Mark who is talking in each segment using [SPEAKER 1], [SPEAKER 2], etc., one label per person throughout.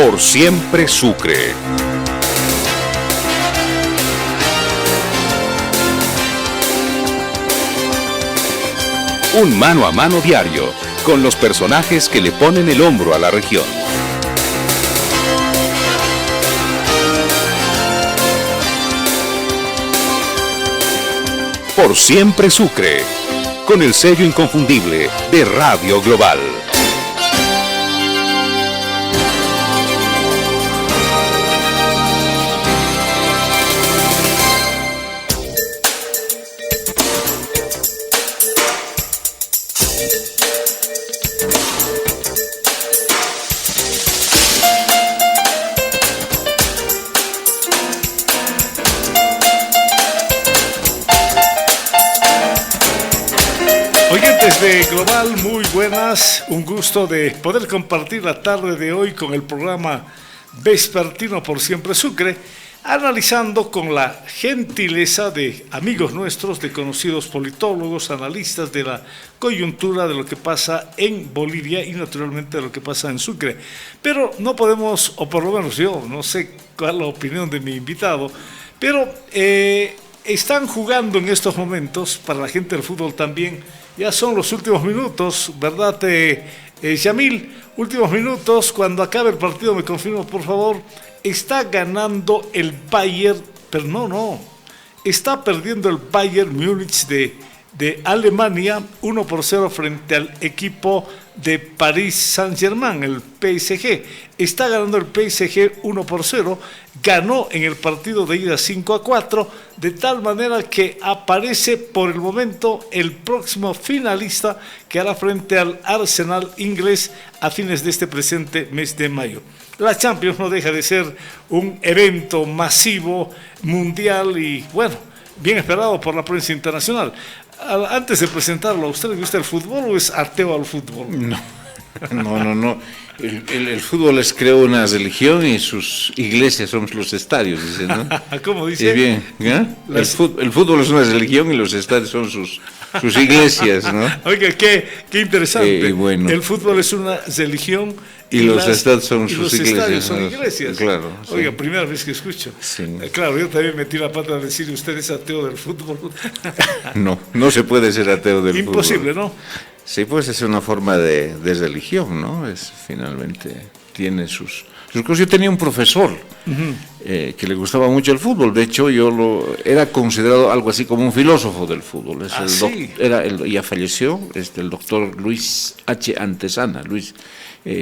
[SPEAKER 1] Por siempre Sucre. Un mano a mano diario con los personajes que le ponen el hombro a la región. Por siempre Sucre, con el sello inconfundible de Radio Global.
[SPEAKER 2] De Global, muy buenas, un gusto de poder compartir la tarde de hoy con el programa vespertino Por Siempre Sucre, analizando con la gentileza de amigos nuestros, de conocidos politólogos, analistas de la coyuntura de lo que pasa en Bolivia y naturalmente de lo que pasa en Sucre. Pero no podemos, o por lo menos yo, no sé cuál es la opinión de mi invitado, pero están jugando en estos momentos, para la gente del fútbol también. Ya son los últimos minutos, ¿verdad, Yamil? Últimos minutos, cuando acabe el partido, me confirma, por favor. Está ganando el Bayern, pero no. Está perdiendo el Bayern Múnich de Alemania 1-0 frente al equipo de París Saint-Germain, el PSG. Está ganando el PSG 1-0, ganó en el partido de ida 5-4, de tal manera que aparece por el momento el próximo finalista que hará frente al Arsenal inglés a fines de este presente mes de mayo. La Champions no deja de ser un evento masivo, mundial y, bueno, bien esperado por la prensa internacional. Antes de presentarlo, ¿a usted le gusta el fútbol o es ateo al fútbol?
[SPEAKER 3] No. El fútbol es, creo, una religión y sus iglesias son los estadios, dice, ¿no?
[SPEAKER 2] ¿Cómo dice?
[SPEAKER 3] Bien, ¿eh? El fútbol es una religión y los estadios son sus iglesias, ¿no?
[SPEAKER 2] Oiga, qué interesante.
[SPEAKER 3] Bueno.
[SPEAKER 2] El fútbol es una religión
[SPEAKER 3] y los estadios son sus iglesias.
[SPEAKER 2] Son iglesias.
[SPEAKER 3] Claro.
[SPEAKER 2] Oiga,
[SPEAKER 3] sí.
[SPEAKER 2] Primera vez que escucho.
[SPEAKER 3] Sí.
[SPEAKER 2] Claro, yo también metí la pata a decir, usted es ateo del fútbol.
[SPEAKER 3] No se puede ser ateo del fútbol.
[SPEAKER 2] Imposible, ¿no?
[SPEAKER 3] Sí, pues es una forma de religión, ¿no? Finalmente tiene sus cosas. Yo tenía un profesor que le gustaba mucho el fútbol. De hecho, era considerado algo así como un filósofo del fútbol. Ya falleció, el doctor Luis H. Antesana, Luis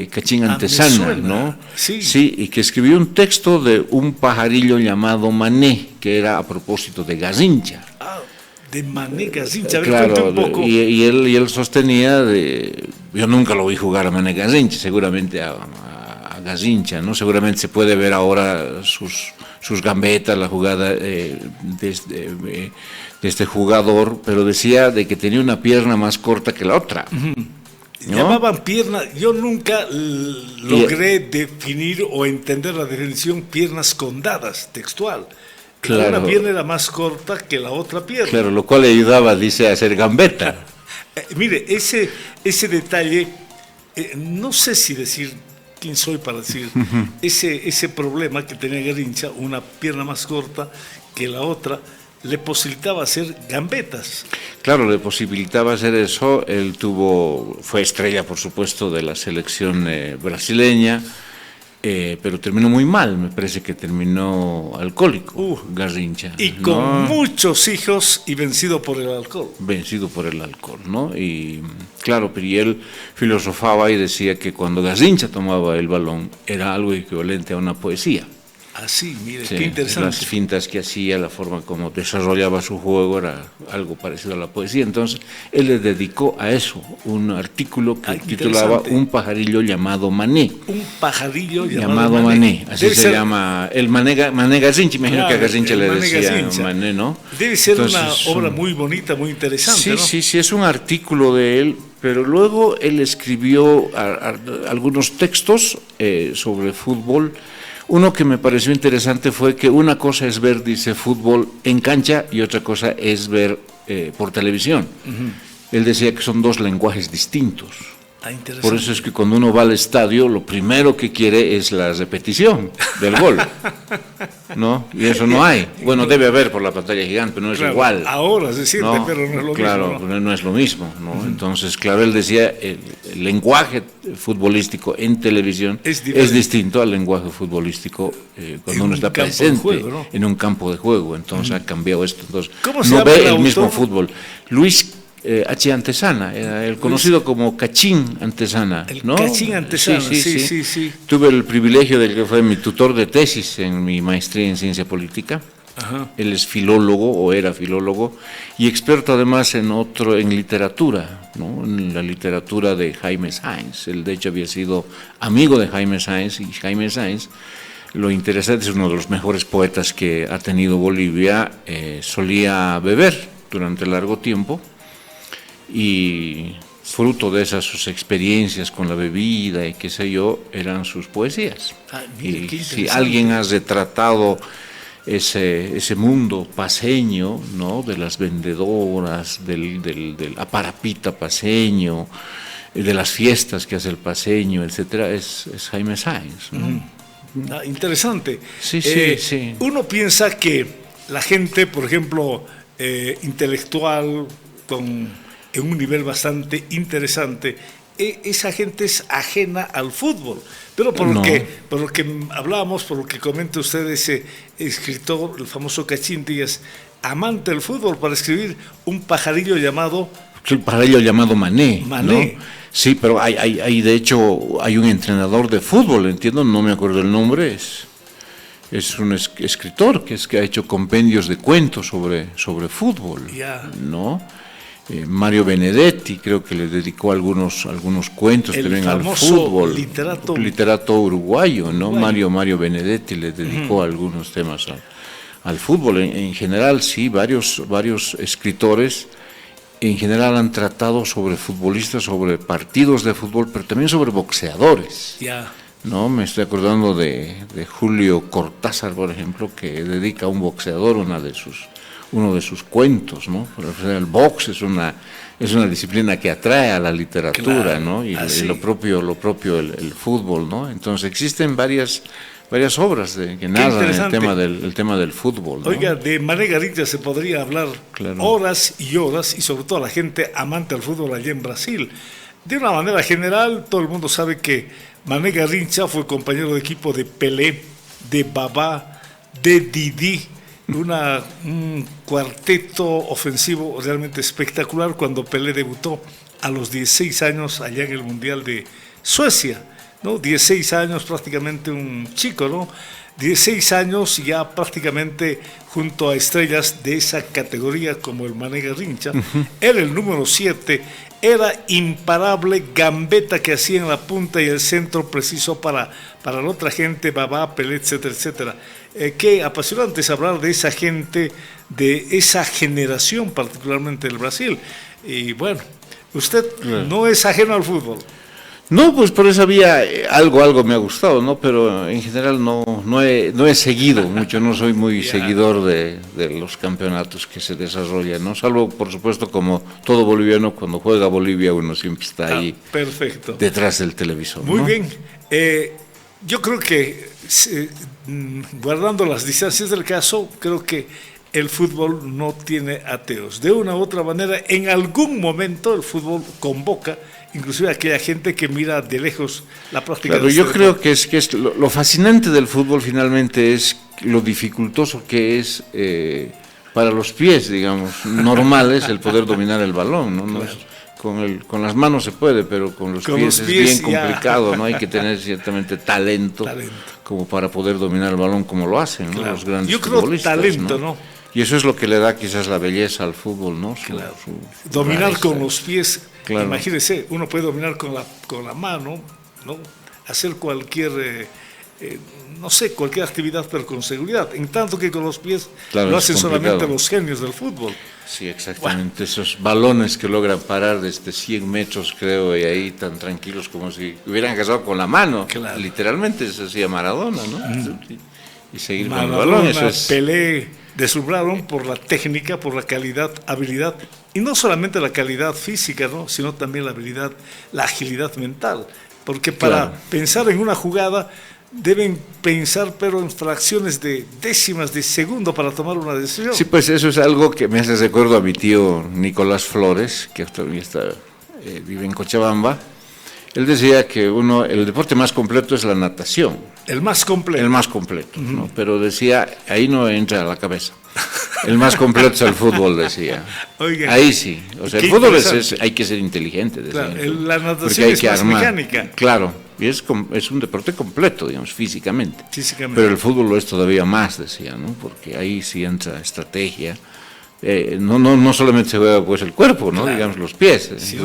[SPEAKER 3] Cachín Antesana, ¿no? Sí, y que escribió un texto de un pajarillo llamado Mané, que era a propósito de Garrincha.
[SPEAKER 2] De Mané Garrincha,
[SPEAKER 3] claro,
[SPEAKER 2] un poco.
[SPEAKER 3] Y él sostenía yo nunca lo vi jugar a Mané Garrincha, seguramente a Garrincha, ¿no? Seguramente se puede ver ahora sus gambetas, la jugada de este jugador, pero decía de que tenía una pierna más corta que la otra. ¿No?
[SPEAKER 2] Llamaban pierna, yo nunca logré definir o entender la definición piernas condadas, textual. Claro. Una pierna era más corta que la otra pierna.
[SPEAKER 3] Claro, lo cual le ayudaba, dice, a hacer gambeta.
[SPEAKER 2] Mire, ese detalle, no sé si decir quién soy para decir, ese problema que tenía Garrincha, una pierna más corta que la otra, le posibilitaba hacer gambetas.
[SPEAKER 3] Claro, le posibilitaba hacer eso. Él fue estrella, por supuesto, de la selección brasileña. Pero terminó muy mal, me parece que terminó alcohólico, Garrincha.
[SPEAKER 2] Y con muchos hijos y vencido por el alcohol.
[SPEAKER 3] Vencido por el alcohol, ¿no? Y claro, pero él filosofaba y decía que cuando Garrincha tomaba el balón era algo equivalente a una poesía.
[SPEAKER 2] Así, mire,
[SPEAKER 3] Sí,
[SPEAKER 2] qué interesante.
[SPEAKER 3] las fintas que hacía, la forma como desarrollaba su juego era algo parecido a la poesía. Entonces, él le dedicó a eso un artículo que titulaba Un pajarillo llamado Mané.
[SPEAKER 2] Un pajarillo
[SPEAKER 3] llamado Mané. Así se llama. El Mané Garrincha, imagino que a Garrincha le decía Mané, ¿no?
[SPEAKER 2] Debe ser una obra muy bonita, muy interesante,
[SPEAKER 3] sí,
[SPEAKER 2] ¿no?
[SPEAKER 3] Sí, es un artículo de él, pero luego él escribió algunos textos sobre fútbol. Uno que me pareció interesante fue que una cosa es ver, dice, fútbol en cancha y otra cosa es ver por televisión. Él decía que son dos lenguajes distintos.
[SPEAKER 2] Interesante.
[SPEAKER 3] Por eso es que cuando uno va al estadio, lo primero que quiere es la repetición del gol, ¿no? Y eso no hay. Bueno, debe haber por la pantalla gigante, pero no es igual.
[SPEAKER 2] Ahora se siente,
[SPEAKER 3] ¿no?
[SPEAKER 2] pero no es lo
[SPEAKER 3] claro,
[SPEAKER 2] mismo.
[SPEAKER 3] Claro, no es lo mismo, ¿no? Entonces, claro, él decía, el lenguaje futbolístico en televisión es distinto al lenguaje futbolístico cuando uno está presente juego, ¿no? En un campo de juego. Entonces ha cambiado esto. Entonces, no ve el mismo fútbol. Luis H. Antesana, era el conocido como Cachín Antesana, ¿no?
[SPEAKER 2] Cachín Antesana, sí.
[SPEAKER 3] Tuve el privilegio de que fue mi tutor de tesis en mi maestría en ciencia política. Ajá. Él es filólogo, o era filólogo, y experto además en literatura, ¿no? En la literatura de Jaime Sáenz. Él de hecho había sido amigo de Jaime Sáenz, y Jaime Sáenz, lo interesante, es uno de los mejores poetas que ha tenido Bolivia. Solía beber durante largo tiempo, y fruto de esas sus experiencias con la bebida y qué sé yo, eran sus poesías. Y si alguien ha retratado ese mundo paseño, ¿no? De las vendedoras, del aparapita paseño, de las fiestas que hace el paseño, etcétera, es Jaime Sáenz, ¿no?
[SPEAKER 2] Interesante.
[SPEAKER 3] Sí.
[SPEAKER 2] Uno piensa que la gente, por ejemplo, intelectual, en un nivel bastante interesante, esa gente es ajena al fútbol. Pero por lo que hablábamos, por lo que comenta usted, ese escritor, el famoso Cachín Díaz, amante del fútbol, para escribir un pajarillo llamado...
[SPEAKER 3] El pajarillo llamado Mané. ¿No? Sí, pero hay de hecho, hay un entrenador de fútbol, entiendo, no me acuerdo el nombre, es un escritor que ha hecho compendios de cuentos sobre fútbol, ¿no? Mario Benedetti creo que le dedicó algunos cuentos también al fútbol. Literato uruguayo, ¿no? Mario Benedetti le dedicó algunos temas al fútbol. En general, sí, varios escritores en general han tratado sobre futbolistas, sobre partidos de fútbol, pero también sobre boxeadores. No, me estoy acordando de Julio Cortázar, por ejemplo, que dedica a un boxeador uno de sus cuentos, ¿no? El box es una disciplina que atrae a la literatura, claro, ¿no? Y lo propio el fútbol, ¿no? Entonces existen varias obras que narran el tema del fútbol, ¿no?
[SPEAKER 2] Oiga, de Mané Garrincha se podría hablar horas y horas, y sobre todo la gente amante del fútbol allá en Brasil. De una manera general, todo el mundo sabe que Mané Garrincha fue compañero de equipo de Pelé, de Babá, de Didi, un cuarteto ofensivo realmente espectacular cuando Pelé debutó a los 16 años allá en el Mundial de Suecia, ¿no? 16 años, prácticamente un chico, ¿no? 16 años ya prácticamente junto a estrellas de esa categoría como el Mané Garrincha. Era el número 7, era imparable, gambeta que hacía en la punta y el centro preciso para la otra gente, Babá, Pelé, etcétera, etcétera. Qué apasionante es hablar de esa gente, de esa generación particularmente del Brasil. Y bueno, usted no es ajeno al fútbol.
[SPEAKER 3] No, pues por esa vía algo me ha gustado, ¿no? Pero en general no he seguido mucho, no soy muy seguidor de los campeonatos que se desarrollan, ¿no? Salvo, por supuesto, como todo boliviano, cuando juega Bolivia uno siempre está ahí detrás del televisor.
[SPEAKER 2] Muy bien. Yo creo que, guardando las distancias del caso, creo que el fútbol no tiene ateos. De una u otra manera, en algún momento el fútbol convoca inclusive a aquella gente que mira de lejos la práctica.
[SPEAKER 3] Claro, yo creo que es lo fascinante del fútbol finalmente es lo dificultoso que es para los pies, digamos, normales, el poder dominar el balón, ¿no? Claro. Con las manos se puede, pero con los pies es bien complicado, ¿no? Hay que tener ciertamente talento como para poder dominar el balón como lo hacen, ¿no? Los grandes futbolistas.
[SPEAKER 2] Yo creo talento, ¿no?
[SPEAKER 3] Y eso es lo que le da quizás la belleza al fútbol, ¿no?
[SPEAKER 2] Dominar con los pies, imagínese, uno puede dominar con la mano, ¿no? Hacer cualquier, cualquier actividad, pero con seguridad. En tanto que con los pies lo hacen solamente los genios del fútbol.
[SPEAKER 3] Sí, exactamente. Esos balones que logran parar desde 100 metros, creo, y ahí tan tranquilos como si hubieran agarrado con la mano. Literalmente eso hacía Maradona, ¿no? Y seguir con el balón. Eso es...
[SPEAKER 2] Pelé deslumbraron por la técnica, por la calidad, habilidad Y no solamente la calidad física, ¿no? Sino también la habilidad, la agilidad mental. Porque para pensar en una jugada deben pensar, pero en fracciones de décimas de segundo para tomar una decisión.
[SPEAKER 3] Sí, pues eso es algo que me hace recuerdo a mi tío Nicolás Flores, que actualmente vive en Cochabamba. Él decía que el deporte más completo es la natación.
[SPEAKER 2] El más completo.
[SPEAKER 3] El más completo, ¿no? Pero decía, ahí no entra a la cabeza. El más completo es el fútbol, decía.
[SPEAKER 2] Oiga,
[SPEAKER 3] ahí sí. O sea, el fútbol hay que ser inteligente, decía.
[SPEAKER 2] Claro, la natación es más mecánica.
[SPEAKER 3] Claro, y es un deporte completo, digamos, físicamente.
[SPEAKER 2] Físicamente.
[SPEAKER 3] Pero el fútbol lo es todavía más, decía, ¿no? Porque ahí sí entra estrategia. No solamente se juega pues el cuerpo, ¿no? Digamos los pies, sí,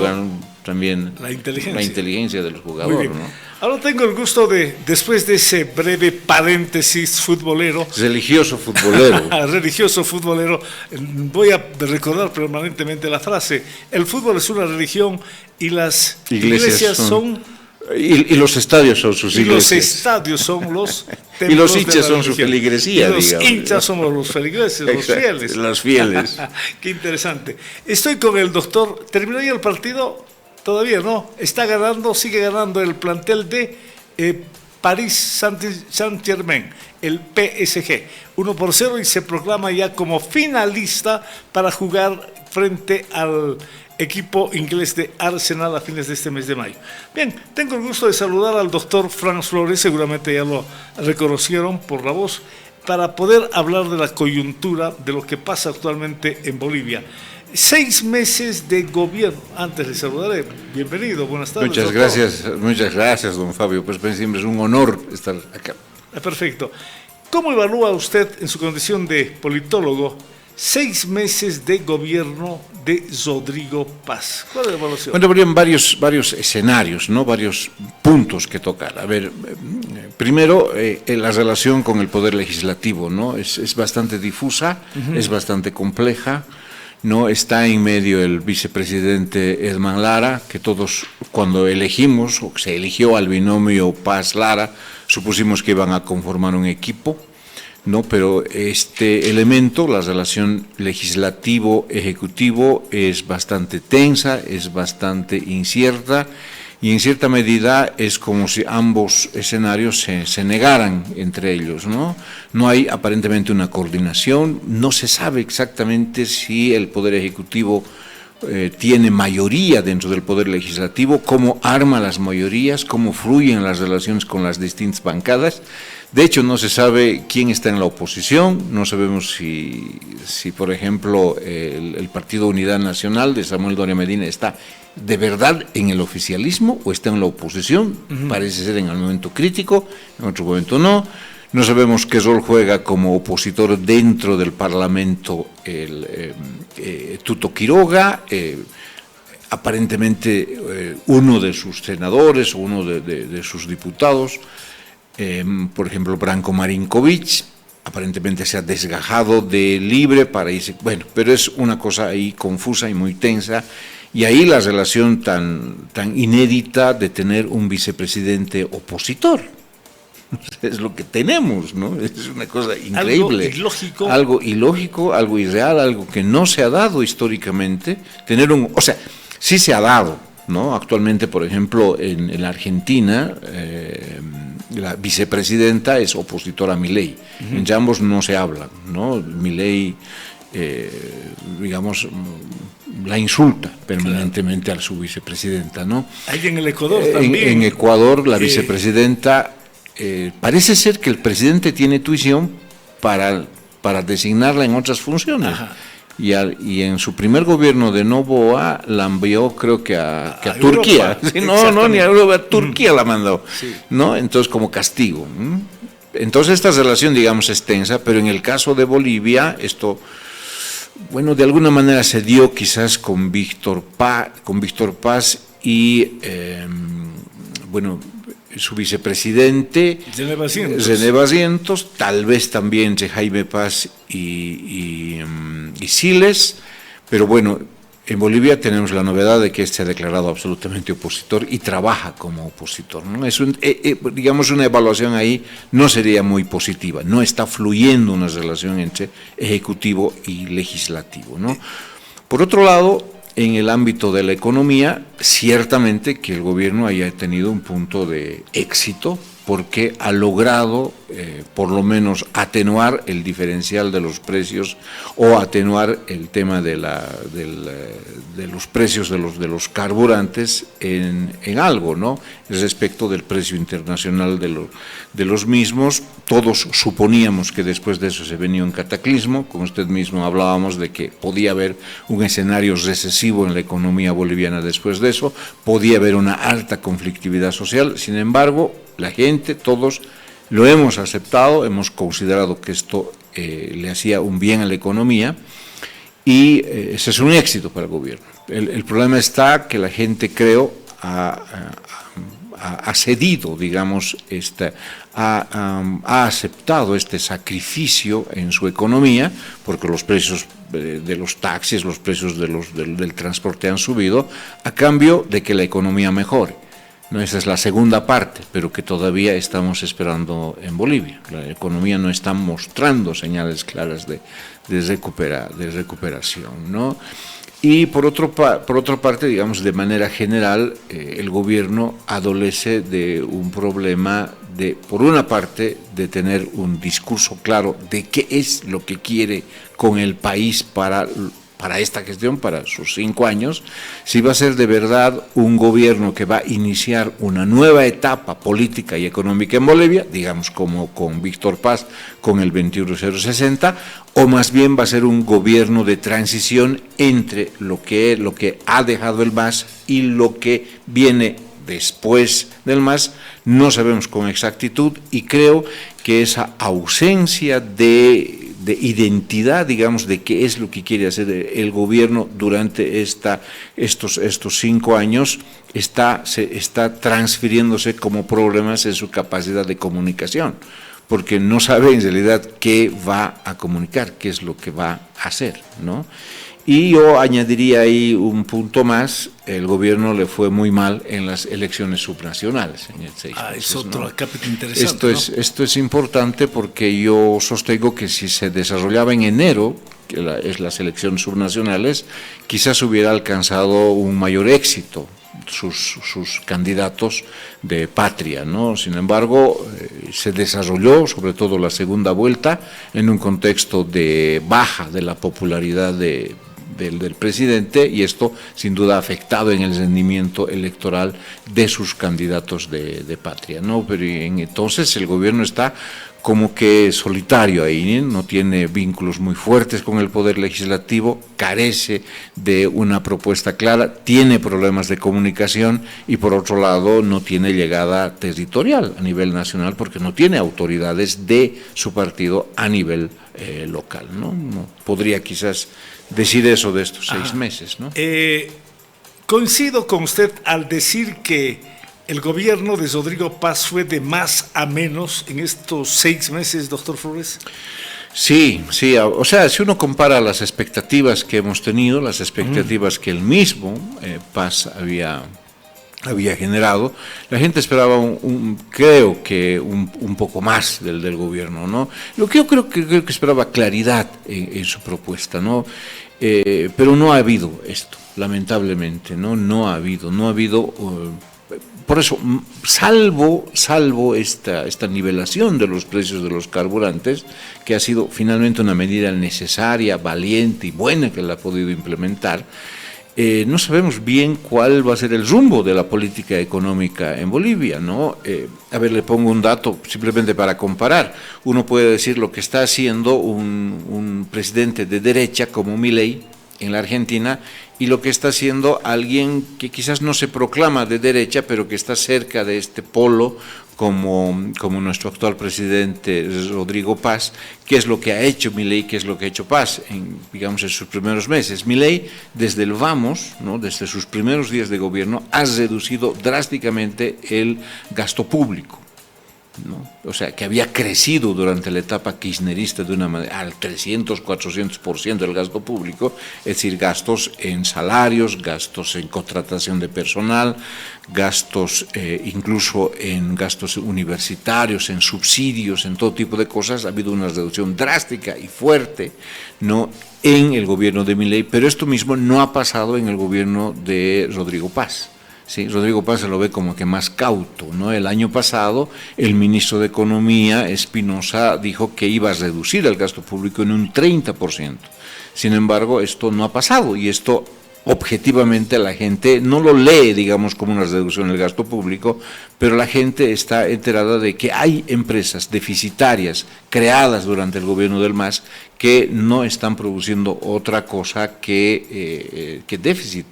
[SPEAKER 3] también la inteligencia de los jugadores, ¿no?
[SPEAKER 2] Ahora tengo el gusto de, después de ese breve paréntesis futbolero,
[SPEAKER 3] religioso futbolero,
[SPEAKER 2] voy a recordar permanentemente la frase: el fútbol es una religión y las iglesias son
[SPEAKER 3] y los estadios son sus iglesias.
[SPEAKER 2] Y los estadios son los templos.
[SPEAKER 3] Y los hinchas son su feligresía,
[SPEAKER 2] y los hinchas somos los feligreses, los fieles.
[SPEAKER 3] Los fieles.
[SPEAKER 2] Qué interesante. Estoy con el doctor. ¿Terminó ya el partido? Todavía no. Está ganando, sigue ganando el plantel de París Saint-Germain, el PSG. 1-0 y se proclama ya como finalista para jugar frente al equipo inglés de Arsenal a fines de este mes de mayo. Bien, tengo el gusto de saludar al doctor Franz Flores, seguramente ya lo reconocieron por la voz, para poder hablar de la coyuntura, de lo que pasa actualmente en Bolivia. 6 meses de gobierno. Antes le saludaré. Bienvenido, buenas tardes.
[SPEAKER 3] Muchas gracias, don Fabio. Pues siempre es un honor estar acá.
[SPEAKER 2] Perfecto. ¿Cómo evalúa usted, en su condición de politólogo, 6 meses de gobierno de Rodrigo Paz? ¿Cuál es la evaluación?
[SPEAKER 3] Bueno, habrían varios escenarios, ¿no? Varios puntos que tocar. A ver, primero, la relación con el Poder Legislativo, ¿no? Es bastante difusa, es bastante compleja, ¿no? Está en medio el vicepresidente Edman Lara, que todos, cuando elegimos, o se eligió al binomio Paz-Lara, supusimos que iban a conformar un equipo, ¿no? Pero este elemento, la relación legislativo-ejecutivo, es bastante tensa, es bastante incierta, y en cierta medida es como si ambos escenarios se negaran entre ellos, ¿no? No hay aparentemente una coordinación, no se sabe exactamente si el Poder Ejecutivo tiene mayoría dentro del Poder Legislativo, cómo arma las mayorías, cómo fluyen las relaciones con las distintas bancadas. De hecho, no se sabe quién está en la oposición, no sabemos si por ejemplo, el Partido Unidad Nacional de Samuel Doria Medina está de verdad en el oficialismo o está en la oposición. Parece ser en el momento crítico, en otro momento no. No sabemos qué rol juega como opositor dentro del Parlamento Tuto Quiroga. Aparentemente uno de sus senadores o uno de sus diputados, por ejemplo Branko Marinkovic, aparentemente se ha desgajado de Libre para irse. Bueno, pero es una cosa ahí confusa y muy tensa. Y ahí la relación tan inédita de tener un vicepresidente opositor. Es lo que tenemos, ¿no? Es una cosa increíble. Algo ilógico, algo irreal, algo que no se ha dado históricamente. O sea, sí se ha dado, ¿no? Actualmente, por ejemplo, en la Argentina, la vicepresidenta es opositora a Milei. En ambos no se habla, ¿no? Milei, digamos, la insulta permanentemente a su vicepresidenta, ¿no?
[SPEAKER 2] Hay en el Ecuador también.
[SPEAKER 3] En Ecuador, la vicepresidenta, parece ser que el presidente tiene tuición para designarla en otras funciones. Y en su primer gobierno de Noboa la envió, creo que a Turquía. Sí, no, ni a Europa, a Turquía la mandó, sí. ¿No? Entonces, como castigo. Entonces, esta relación, digamos, es tensa, pero en el caso de Bolivia, esto, bueno, de alguna manera se dio quizás con Víctor Paz y, bueno, su vicepresidente René Barrientos, tal vez también entre Jaime Paz y Siles, pero bueno, en Bolivia tenemos la novedad de que se ha declarado absolutamente opositor y trabaja como opositor, ¿no? Digamos, una evaluación ahí no sería muy positiva, no está fluyendo una relación entre ejecutivo y legislativo, ¿no? Por otro lado, en el ámbito de la economía, ciertamente que el gobierno haya tenido un punto de éxito porque ha logrado por lo menos atenuar el diferencial de los precios o atenuar el tema de los precios de los carburantes en algo, ¿no? Respecto del precio internacional de los mismos. Todos suponíamos que después de eso se venía un cataclismo, con usted mismo hablábamos de que podía haber un escenario recesivo en la economía boliviana después de eso, podía haber una alta conflictividad social. Sin embargo, la gente, todos lo hemos aceptado, hemos considerado que esto le hacía un bien a la economía y ese es un éxito para el gobierno. El problema está que la gente, creo, ha cedido, digamos, ha aceptado este sacrificio en su economía, porque los precios de los taxis, los precios del transporte han subido, a cambio de que la economía mejore. No, esa es la segunda parte, pero que todavía estamos esperando en Bolivia. La economía no está mostrando señales claras de recuperación, ¿no? Y por otra parte, digamos, de manera general, el gobierno adolece de un problema por una parte, de tener un discurso claro de qué es lo que quiere con el país para esta gestión, para sus 5 años, si va a ser de verdad un gobierno que va a iniciar una nueva etapa política y económica en Bolivia, digamos como con Víctor Paz, con el 21060, o más bien va a ser un gobierno de transición entre lo que ha dejado el MAS y lo que viene después del MAS. No sabemos con exactitud y creo que esa ausencia de identidad, digamos, de qué es lo que quiere hacer el gobierno durante estos 5 años, está transfiriéndose como problemas en su capacidad de comunicación, porque no sabe en realidad qué va a comunicar, qué es lo que va a hacer, ¿no? Y yo añadiría ahí un punto más: el gobierno le fue muy mal en las elecciones subnacionales en el 6 meses,
[SPEAKER 2] es otro,
[SPEAKER 3] ¿no?
[SPEAKER 2] capítulo interesante.
[SPEAKER 3] Esto es importante porque yo sostengo que si se desarrollaba en enero, que es las elecciones subnacionales, quizás hubiera alcanzado un mayor éxito sus candidatos de patria, ¿no? Sin embargo, se desarrolló, sobre todo la segunda vuelta, en un contexto de baja de la popularidad del presidente, y esto sin duda ha afectado en el rendimiento electoral de sus candidatos de patria, ¿no? Pero entonces el gobierno está como que solitario ahí, no tiene vínculos muy fuertes con el poder legislativo, carece de una propuesta clara, tiene problemas de comunicación y por otro lado no tiene llegada territorial a nivel nacional porque no tiene autoridades de su partido a nivel local, ¿no? No podría quizás decir eso de estos 6 meses, ¿no?
[SPEAKER 2] Coincido con usted al decir que el gobierno de Rodrigo Paz fue de más a menos en estos 6 meses, doctor Flores.
[SPEAKER 3] Sí, o sea, si uno compara las expectativas que hemos tenido, las expectativas que el mismo Paz había generado, la gente esperaba creo que un poco más del gobierno, ¿no? Lo que yo creo que esperaba claridad en su propuesta, ¿no? Pero no ha habido esto, lamentablemente, no ha habido por eso, salvo esta nivelación de los precios de los carburantes, que ha sido finalmente una medida necesaria, valiente y buena que la ha podido implementar, no sabemos bien cuál va a ser el rumbo de la política económica en Bolivia, ¿no? A ver, le pongo un dato simplemente para comparar. Uno puede decir lo que está haciendo un presidente de derecha como Milei en la Argentina y lo que está haciendo alguien que quizás no se proclama de derecha, pero que está cerca de este polo, como nuestro actual presidente Rodrigo Paz. ¿Qué es lo que ha hecho Milei? ¿Qué es lo que ha hecho Paz en sus primeros meses? Milei, desde el vamos, ¿no? Desde sus primeros días de gobierno, ha reducido drásticamente el gasto público. ¿no? O sea, que había crecido durante la etapa kirchnerista de una manera al 300, 400% del gasto público, es decir, gastos en salarios, gastos en contratación de personal, gastos incluso en gastos universitarios, en subsidios, en todo tipo de cosas. Ha habido una reducción drástica y fuerte, ¿no?, en el gobierno de Milei, pero esto mismo no ha pasado en el gobierno de Rodrigo Paz. Sí, Rodrigo Paz se lo ve como que más cauto, ¿no? El año pasado el ministro de Economía, Espinosa, dijo que iba a reducir el gasto público en un 30%. Sin embargo, esto no ha pasado y esto objetivamente la gente no lo lee, digamos, como una reducción del gasto público, pero la gente está enterada de que hay empresas deficitarias creadas durante el gobierno del MAS que no están produciendo otra cosa que déficit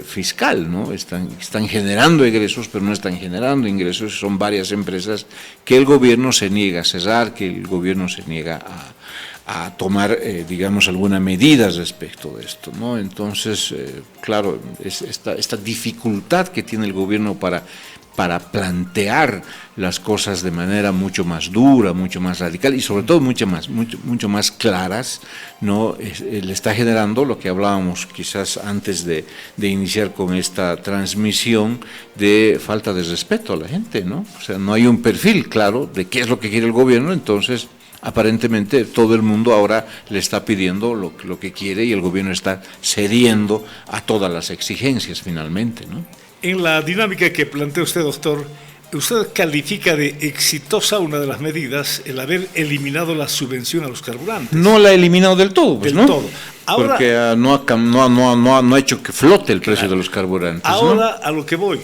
[SPEAKER 3] fiscal, ¿no? Están generando egresos, pero no están generando ingresos. Son varias empresas que el gobierno se niega a cerrar, que el gobierno se niega a tomar, digamos, alguna medida respecto de esto, ¿no? Entonces, claro, esta dificultad que tiene el gobierno para plantear las cosas de manera mucho más dura, mucho más radical y sobre todo mucho más claras, ¿no? Le está generando lo que hablábamos quizás antes de iniciar con esta transmisión, de falta de respeto a la gente, ¿no? O sea, no hay un perfil claro de qué es lo que quiere el gobierno, entonces aparentemente todo el mundo ahora le está pidiendo lo que quiere y el gobierno está cediendo a todas las exigencias finalmente, ¿no?
[SPEAKER 2] En la dinámica que plantea usted, doctor, usted califica de exitosa una de las medidas, el haber eliminado la subvención a los carburantes.
[SPEAKER 3] No la ha eliminado del todo, pues,
[SPEAKER 2] del
[SPEAKER 3] ¿no?
[SPEAKER 2] todo. Ahora,
[SPEAKER 3] porque no ha hecho que flote el precio de los carburantes.
[SPEAKER 2] Ahora,
[SPEAKER 3] ¿no?
[SPEAKER 2] a lo que voy.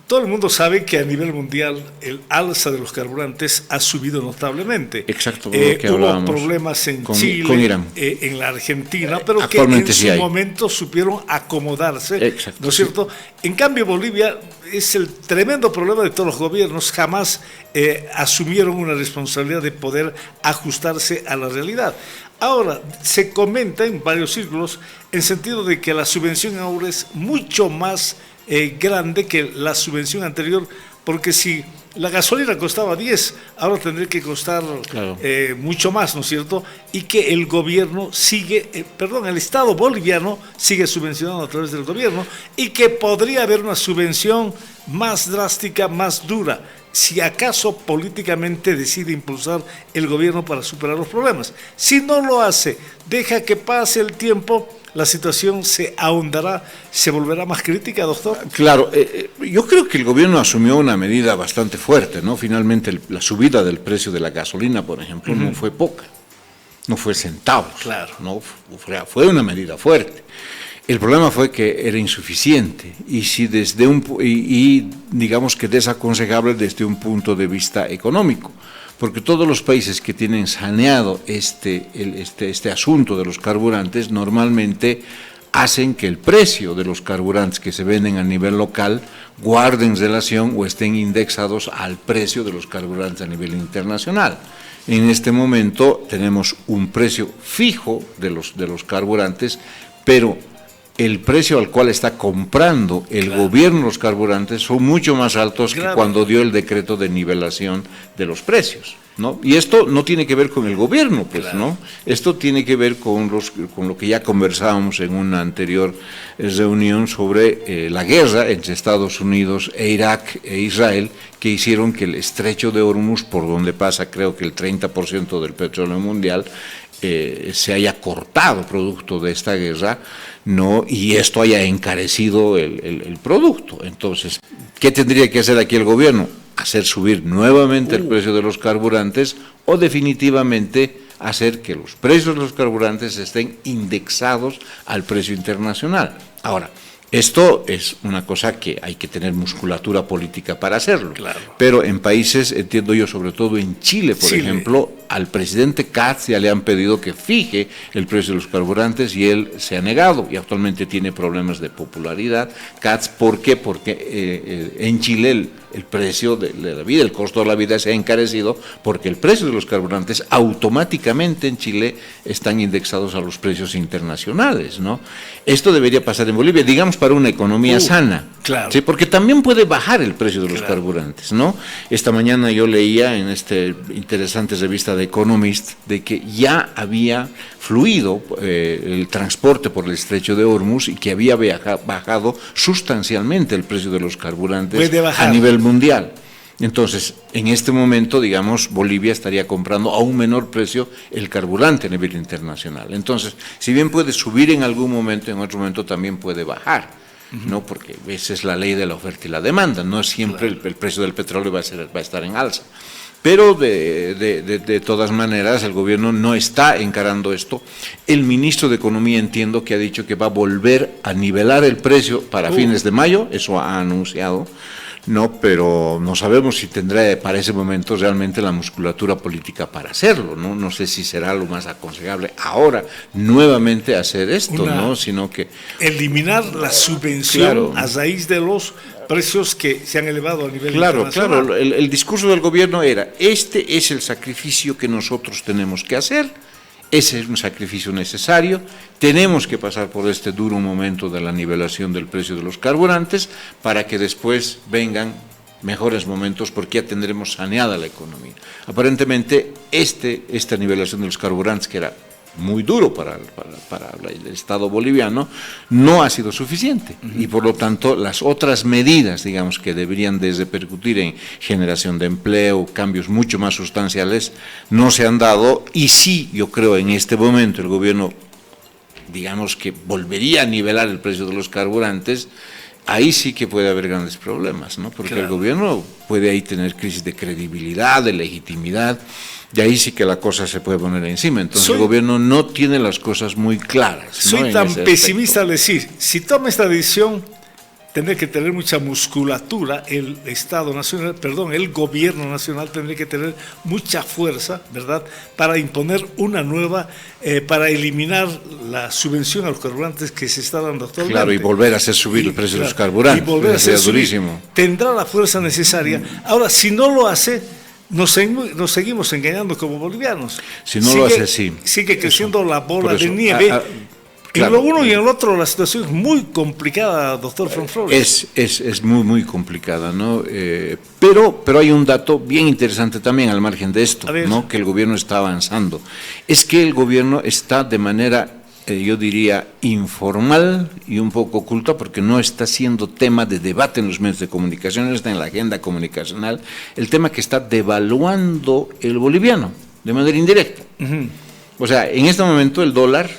[SPEAKER 2] Todo el mundo sabe que a nivel mundial el alza de los carburantes ha subido notablemente.
[SPEAKER 3] Exacto, lo que hablábamos.
[SPEAKER 2] Hubo problemas en Chile,
[SPEAKER 3] con Irán.
[SPEAKER 2] En la Argentina, pero que en su momento supieron acomodarse,
[SPEAKER 3] exacto,
[SPEAKER 2] ¿no es cierto? En cambio, Bolivia es el tremendo problema de todos los gobiernos, jamás asumieron una responsabilidad de poder ajustarse a la realidad. Ahora, se comenta en varios círculos en sentido de que la subvención ahora es mucho más grande que la subvención anterior, porque si la gasolina costaba 10, ahora tendría que costar claro, mucho más, ¿no es cierto? Y que el gobierno sigue, el Estado boliviano sigue subvencionando a través del gobierno y que podría haber una subvención más drástica, más dura, si acaso políticamente decide impulsar el gobierno para superar los problemas. Si no lo hace, deja que pase el tiempo, la situación se ahondará, se volverá más crítica, doctor.
[SPEAKER 3] Claro, yo creo que el gobierno asumió una medida bastante fuerte, ¿no? Finalmente la subida del precio de la gasolina, por ejemplo, no fue poca, no fue centavos,
[SPEAKER 2] claro,
[SPEAKER 3] no fue una medida fuerte. El problema fue que era insuficiente y digamos que desaconsejable desde un punto de vista económico, porque todos los países que tienen saneado este asunto de los carburantes normalmente hacen que el precio de los carburantes que se venden a nivel local guarden relación o estén indexados al precio de los carburantes a nivel internacional. En este momento tenemos un precio fijo de los carburantes, pero el precio al cual está comprando el gobierno los carburantes son mucho más altos que cuando dio el decreto de nivelación de los precios, ¿no? Y esto no tiene que ver con el gobierno, pues, ¿no? Esto tiene que ver con lo que ya conversábamos en una anterior reunión sobre la guerra entre Estados Unidos e Irak e Israel, que hicieron que el estrecho de Hormuz, por donde pasa creo que el 30% del petróleo mundial, se haya cortado producto de esta guerra, ¿no? Y esto haya encarecido el producto. Entonces, ¿qué tendría que hacer aquí el gobierno? Hacer subir nuevamente el precio de los carburantes o definitivamente hacer que los precios de los carburantes estén indexados al precio internacional. Ahora, esto es una cosa que hay que tener musculatura política para hacerlo.
[SPEAKER 2] Claro.
[SPEAKER 3] Pero en países, entiendo yo, sobre todo en Chile, por ejemplo, al presidente Katz ya le han pedido que fije el precio de los carburantes y él se ha negado y actualmente tiene problemas de popularidad. Katz, ¿por qué? Porque en Chile el precio de la vida, el costo de la vida se ha encarecido porque el precio de los carburantes automáticamente en Chile están indexados a los precios internacionales, ¿no? Esto debería pasar en Bolivia, digamos, para una economía sana,
[SPEAKER 2] claro.
[SPEAKER 3] ¿sí? Porque también puede bajar el precio de los carburantes, ¿no? Esta mañana yo leía en esta interesante revista de Economist de que ya había fluido el transporte por el estrecho de Hormuz y que había bajado sustancialmente el precio de los carburantes a nivel mundial. Entonces, en este momento, digamos, Bolivia estaría comprando a un menor precio el carburante a nivel internacional. Entonces, si bien puede subir en algún momento, en otro momento también puede bajar, ¿no? Porque esa es la ley de la oferta y la demanda, no siempre el precio del petróleo va a estar en alza. Pero de todas maneras el gobierno no está encarando esto. El ministro de Economía entiendo que ha dicho que va a volver a nivelar el precio para fines de mayo, eso ha anunciado, no, pero no sabemos si tendrá para ese momento realmente la musculatura política para hacerlo, ¿no? No sé si será lo más aconsejable ahora nuevamente hacer esto, ¿no? Sino que
[SPEAKER 2] eliminar la subvención a raíz de los precios que se han elevado a nivel internacional.
[SPEAKER 3] Claro, el discurso del gobierno era, este es el sacrificio que nosotros tenemos que hacer, ese es un sacrificio necesario, tenemos que pasar por este duro momento de la nivelación del precio de los carburantes para que después vengan mejores momentos porque ya tendremos saneada la economía. Aparentemente esta nivelación de los carburantes, que era muy duro para el Estado boliviano, no ha sido suficiente y por lo tanto las otras medidas, digamos, que deberían de repercutir en generación de empleo, cambios mucho más sustanciales, no se han dado y sí, yo creo en este momento el gobierno, digamos que volvería a nivelar el precio de los carburantes, ahí sí que puede haber grandes problemas, ¿no? Porque el gobierno puede ahí tener crisis de credibilidad, de legitimidad, y ahí sí que la cosa se puede poner encima. Entonces el gobierno no tiene las cosas muy claras.
[SPEAKER 2] Soy tan pesimista al decir, si toma esta decisión, tendrá que tener mucha musculatura, el gobierno nacional tendrá que tener mucha fuerza, ¿verdad?, para imponer una nueva, para eliminar la subvención a los carburantes que se está dando actualmente.
[SPEAKER 3] Claro, y volver a hacer subir el precio de los carburantes.
[SPEAKER 2] Y volver a hacer durísimo. Tendrá la fuerza necesaria. Ahora, si no lo hace, nos seguimos engañando como bolivianos.
[SPEAKER 3] Si no lo hace así.
[SPEAKER 2] Sigue creciendo la bola de nieve. Claro, en lo uno y en el otro la situación es muy complicada, doctor Fran Flores.
[SPEAKER 3] Es muy, muy complicada, ¿no? Pero hay un dato bien interesante también al margen de esto, ¿no? Que el gobierno está avanzando. Es que el gobierno está de manera, yo diría, informal y un poco oculta, porque no está siendo tema de debate en los medios de comunicación, no está en la agenda comunicacional, el tema que está devaluando el boliviano, de manera indirecta. O sea, en este momento el dólar...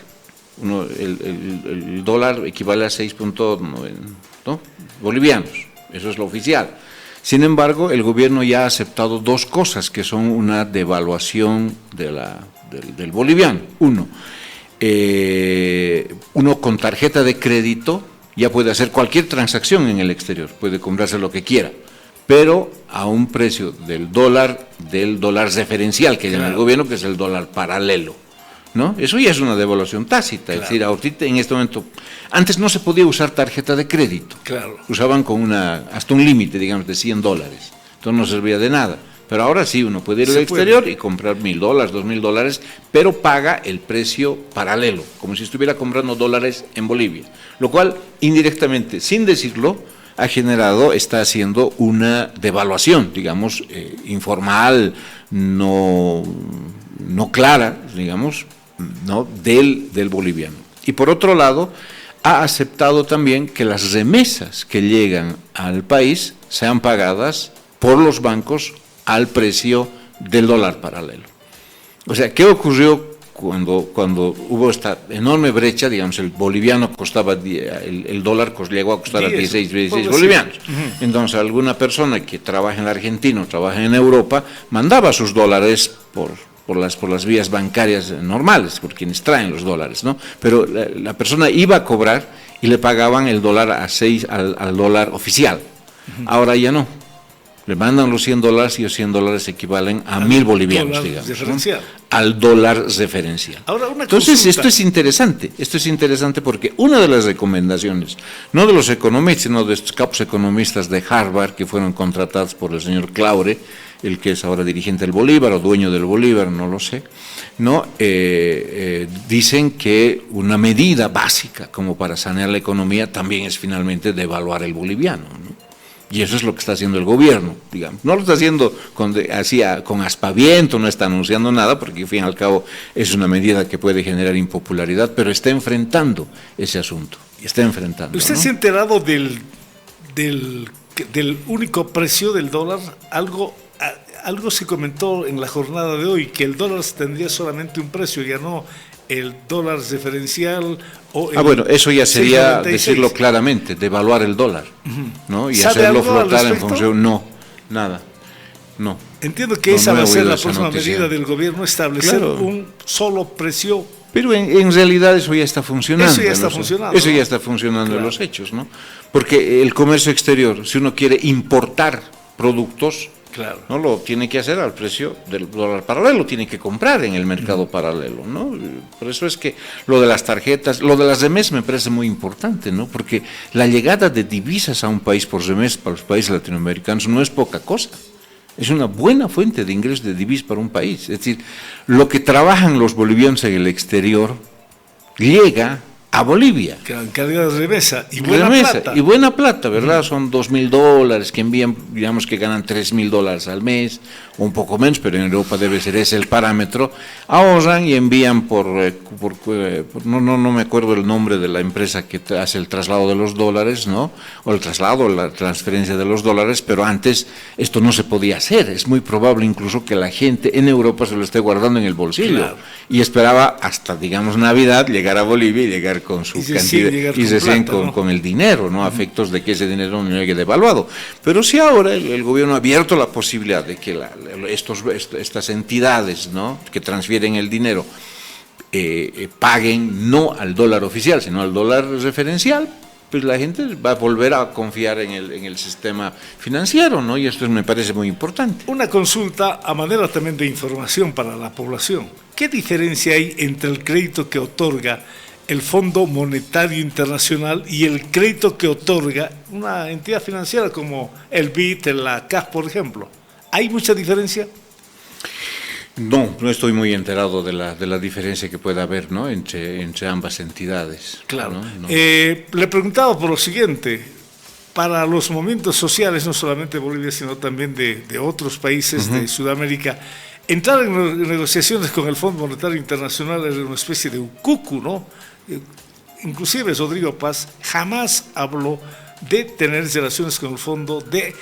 [SPEAKER 3] el dólar equivale a 6.9, ¿no?, bolivianos, eso es lo oficial. Sin embargo, el gobierno ya ha aceptado dos cosas que son una devaluación del boliviano. Uno con tarjeta de crédito ya puede hacer cualquier transacción en el exterior, puede comprarse lo que quiera, pero a un precio del dólar referencial que llama el gobierno, que es el dólar paralelo, ¿no? Eso ya es una devaluación tácita, es decir, ahorita en este momento, antes no se podía usar tarjeta de crédito, usaban con hasta un límite, digamos, de $100, entonces no servía de nada, pero ahora sí, uno puede ir al exterior y comprar $1,000, $2,000, pero paga el precio paralelo, como si estuviera comprando dólares en Bolivia, lo cual indirectamente, sin decirlo, está haciendo una devaluación, digamos, informal, no clara, digamos, ¿no?, del boliviano. Y por otro lado, ha aceptado también que las remesas que llegan al país sean pagadas por los bancos al precio del dólar paralelo. O sea, ¿qué ocurrió cuando hubo esta enorme brecha? Digamos, el boliviano costaba, el dólar llegó a costar a 16 bolivianos. Entonces, alguna persona que trabaja en la Argentina o trabaja en Europa mandaba sus dólares por las vías bancarias normales, por quienes traen los dólares, ¿no? Pero la persona iba a cobrar y le pagaban el dólar al dólar oficial. Ahora ya no. Le mandan los $100 y los $100 equivalen a 1.000 bolivianos, digamos,
[SPEAKER 2] referencial,
[SPEAKER 3] ¿no? Al dólar referencial.
[SPEAKER 2] Ahora,
[SPEAKER 3] entonces,
[SPEAKER 2] consulta.
[SPEAKER 3] esto es interesante porque una de las recomendaciones, no de los economistas, sino de estos capos economistas de Harvard que fueron contratados por el señor Claure, el que es ahora dirigente del Bolívar o dueño del Bolívar, no lo sé, ¿no? Dicen que una medida básica como para sanear la economía también es finalmente devaluar el boliviano, ¿no? Y eso es lo que está haciendo el gobierno, digamos. No lo está haciendo con aspaviento, no está anunciando nada, porque al fin y al cabo es una medida que puede generar impopularidad, pero está enfrentando ese asunto. Está enfrentando.
[SPEAKER 2] ¿Usted
[SPEAKER 3] ¿no?
[SPEAKER 2] se ha enterado del único precio del dólar? Algo se comentó en la jornada de hoy, que el dólar tendría solamente un precio, ya no el dólar referencial o el
[SPEAKER 3] bueno, eso ya sería
[SPEAKER 2] 6.96.
[SPEAKER 3] decirlo claramente, devaluar el dólar, ¿no? Y hacerlo flotar en función. No, nada, no.
[SPEAKER 2] Entiendo que
[SPEAKER 3] No,
[SPEAKER 2] esa
[SPEAKER 3] no
[SPEAKER 2] va a
[SPEAKER 3] he
[SPEAKER 2] ser
[SPEAKER 3] oído
[SPEAKER 2] la
[SPEAKER 3] esa
[SPEAKER 2] próxima
[SPEAKER 3] noticia.
[SPEAKER 2] medida del gobierno, establecer
[SPEAKER 3] Claro.
[SPEAKER 2] un solo precio.
[SPEAKER 3] Pero en realidad eso ya está funcionando.
[SPEAKER 2] Eso ya está funcionando,
[SPEAKER 3] Eso
[SPEAKER 2] ¿no?
[SPEAKER 3] ya está funcionando en
[SPEAKER 2] Claro.
[SPEAKER 3] los hechos, ¿no? Porque el comercio exterior, si uno quiere importar productos,
[SPEAKER 2] Claro.
[SPEAKER 3] no lo tiene que hacer al precio del dólar paralelo, tiene que comprar en el mercado paralelo, ¿no? Por eso es que lo de las tarjetas, lo de las remesas me parece muy importante, ¿no? Porque la llegada de divisas a un país por remesas para los países latinoamericanos no es poca cosa. Es una buena fuente de ingresos de divisas para un país. Es decir, lo que trabajan los bolivianos en el exterior llega a Bolivia.
[SPEAKER 2] En calidad de remesa y buena
[SPEAKER 3] Remesa,
[SPEAKER 2] plata.
[SPEAKER 3] y buena plata, ¿verdad? Son $2.000 que envían, digamos que ganan $3.000 al mes, o un poco menos, pero en Europa debe ser ese el parámetro. Ahorran y envían no me acuerdo el nombre de la empresa que hace el traslado de los dólares, ¿no? O el traslado, la transferencia de los dólares, pero antes esto no se podía hacer. Es muy probable incluso que la gente en Europa se lo esté guardando en el bolsillo.
[SPEAKER 2] Claro.
[SPEAKER 3] Y esperaba hasta, digamos, Navidad, llegar a Bolivia y llegar con su
[SPEAKER 2] Y recién
[SPEAKER 3] cantidad,
[SPEAKER 2] llegar
[SPEAKER 3] y
[SPEAKER 2] con
[SPEAKER 3] recién
[SPEAKER 2] plata, ¿no?
[SPEAKER 3] con el dinero, ¿no? A efectos de que ese dinero no llegue devaluado. Pero sí ahora el gobierno ha abierto la posibilidad de que estas entidades, ¿no? Que transfieren el dinero paguen no al dólar oficial, sino al dólar referencial, pues la gente va a volver a confiar en el sistema financiero, ¿no? Y esto me parece muy importante.
[SPEAKER 2] Una consulta a manera también de información para la población. ¿Qué diferencia hay entre el crédito que otorga el Fondo Monetario Internacional y el crédito que otorga una entidad financiera como el BID, la CAF, por ejemplo? ¿Hay mucha diferencia?
[SPEAKER 3] No estoy muy enterado de la diferencia que pueda haber, ¿no? entre ambas entidades.
[SPEAKER 2] Claro.
[SPEAKER 3] ¿no?
[SPEAKER 2] Le preguntaba por lo siguiente: para los movimientos sociales, no solamente de Bolivia, sino también de otros países de Sudamérica, entrar en negociaciones con el Fondo Monetario Internacional era una especie de cucu, ¿no? Inclusive Rodrigo Paz jamás habló de tener relaciones con el fondo, de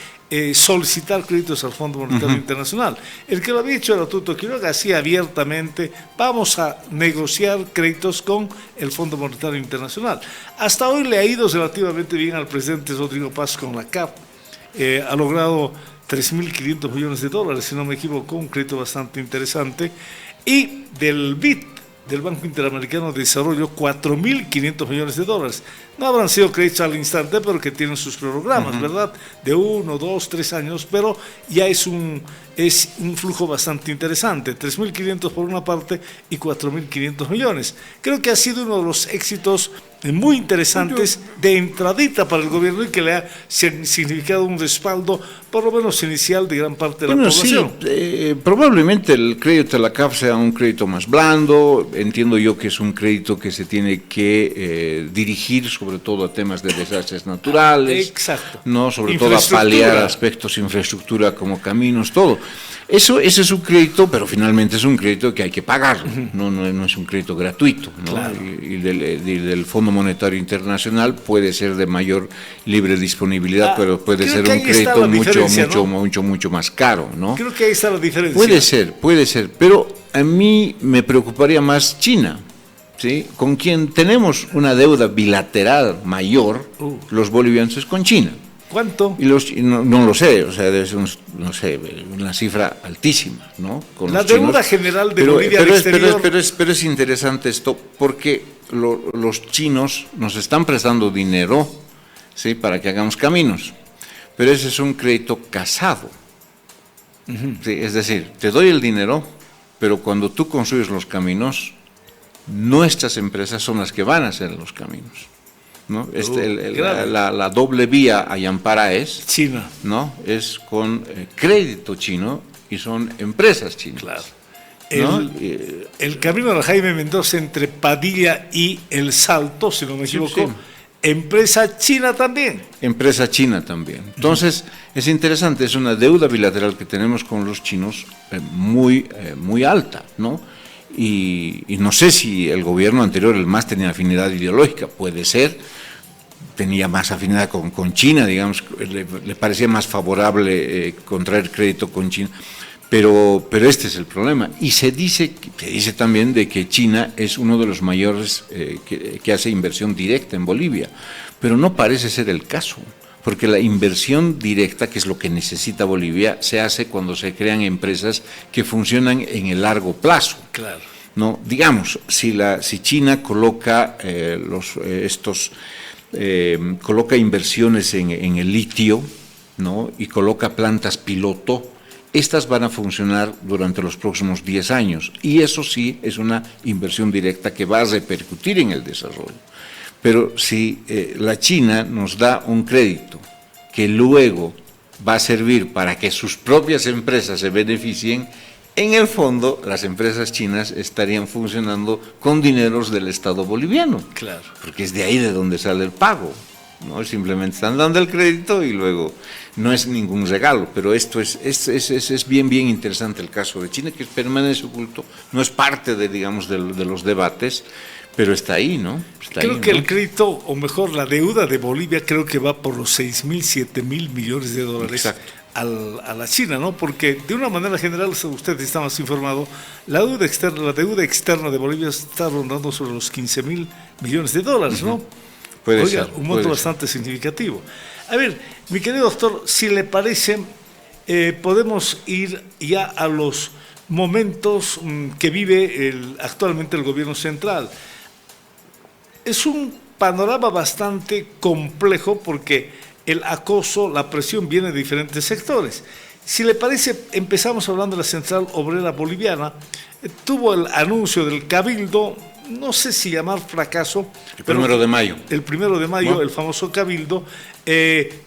[SPEAKER 2] solicitar créditos al Fondo Monetario Internacional. El que lo había hecho era Tuto Quiroga, así abiertamente: vamos a negociar créditos con el Fondo Monetario Internacional. Hasta hoy le ha ido relativamente bien al presidente Rodrigo Paz con la CAF. Ha logrado $3.500 millones, si no me equivoco, un crédito bastante interesante. Y del BID, del Banco Interamericano de Desarrollo, $4.500 millones. No habrán sido créditos al instante, pero que tienen sus programas, ¿verdad? De 1, 2, 3 años, pero ya es un flujo bastante interesante. 3.500 por una parte y 4.500 millones. Creo que ha sido uno de los éxitos muy interesantes de entradita para el gobierno y que le ha significado un respaldo, por lo menos inicial, de gran parte de la población.
[SPEAKER 3] Sí, probablemente el crédito de la CAF sea un crédito más blando. Entiendo yo que es un crédito que se tiene que dirigir sobre todo a temas de desastres naturales.
[SPEAKER 2] Exacto.
[SPEAKER 3] No, sobre todo a paliar aspectos de infraestructura como caminos, todo. Ese es un crédito, pero finalmente es un crédito que hay que pagarlo, no es un crédito gratuito, ¿no?
[SPEAKER 2] Claro.
[SPEAKER 3] Y del Fondo Monetario Internacional puede ser de mayor libre disponibilidad, pero puede ser un crédito mucho más caro, ¿no?
[SPEAKER 2] Creo que ahí está la diferencia.
[SPEAKER 3] Puede ser, pero a mí me preocuparía más China, ¿sí? Con quien tenemos una deuda bilateral mayor, los bolivianos, es con China.
[SPEAKER 2] ¿Cuánto?
[SPEAKER 3] Y no lo sé, o sea, debe ser una cifra altísima, ¿no? Con
[SPEAKER 2] la
[SPEAKER 3] los chinos.
[SPEAKER 2] deuda general de Bolivia al exterior.
[SPEAKER 3] Pero es interesante esto, porque los chinos nos están prestando dinero, ¿sí? Para que hagamos caminos, pero ese es un crédito casado. Sí, es decir, te doy el dinero, pero cuando tú construyes los caminos, nuestras empresas son las que van a hacer los caminos, ¿no? La doble vía a Yampara es
[SPEAKER 2] China,
[SPEAKER 3] ¿no? Es con crédito chino y son empresas chinas.
[SPEAKER 2] claro.
[SPEAKER 3] ¿No?
[SPEAKER 2] El camino de Jaime Mendoza entre Padilla y El Salto, si no me equivoco,
[SPEAKER 3] sí.
[SPEAKER 2] empresa china también.
[SPEAKER 3] Empresa china también. Entonces, es interesante, es una deuda bilateral que tenemos con los chinos muy alta, ¿no? Y no sé si el gobierno anterior, el MAS, tenía afinidad ideológica, puede ser, tenía más afinidad con China, digamos, le parecía más favorable contraer crédito con China. Pero este es el problema. Y se dice también de que China es uno de los mayores que hace inversión directa en Bolivia, pero no parece ser el caso, porque la inversión directa, que es lo que necesita Bolivia, se hace cuando se crean empresas que funcionan en el largo plazo.
[SPEAKER 2] Claro.
[SPEAKER 3] No, digamos, si China coloca coloca inversiones en el litio, ¿no? Y coloca plantas piloto, estas van a funcionar durante los próximos 10 años y eso sí es una inversión directa que va a repercutir en el desarrollo. Pero si la China nos da un crédito que luego va a servir para que sus propias empresas se beneficien, en el fondo las empresas chinas estarían funcionando con dineros del Estado boliviano.
[SPEAKER 2] Claro.
[SPEAKER 3] Porque es de ahí de donde sale el pago. ¿No? Simplemente están dando el crédito y luego no es ningún regalo, pero esto es bien interesante el caso de China, que permanece oculto, no es parte de los debates, pero está ahí, ¿no?
[SPEAKER 2] Creo que el crédito, o mejor la deuda de Bolivia, creo que va por los 6.000, 7.000 millones de dólares.
[SPEAKER 3] Exacto.
[SPEAKER 2] A la China, ¿no? Porque de una manera general, usted está más informado, la deuda externa de Bolivia está rondando sobre los 15.000 millones de dólares, ¿no?
[SPEAKER 3] Puede
[SPEAKER 2] Oiga,
[SPEAKER 3] ser,
[SPEAKER 2] un monto bastante significativo. A ver, mi querido doctor, si le parece, podemos ir ya a los momentos que vive actualmente el gobierno central. Es un panorama bastante complejo porque el acoso, la presión viene de diferentes sectores. Si le parece, empezamos hablando de la Central Obrera Boliviana. Tuvo el anuncio del Cabildo, no sé si llamar fracaso.
[SPEAKER 3] El 1 de mayo.
[SPEAKER 2] El 1 de mayo, ¿no? El famoso Cabildo.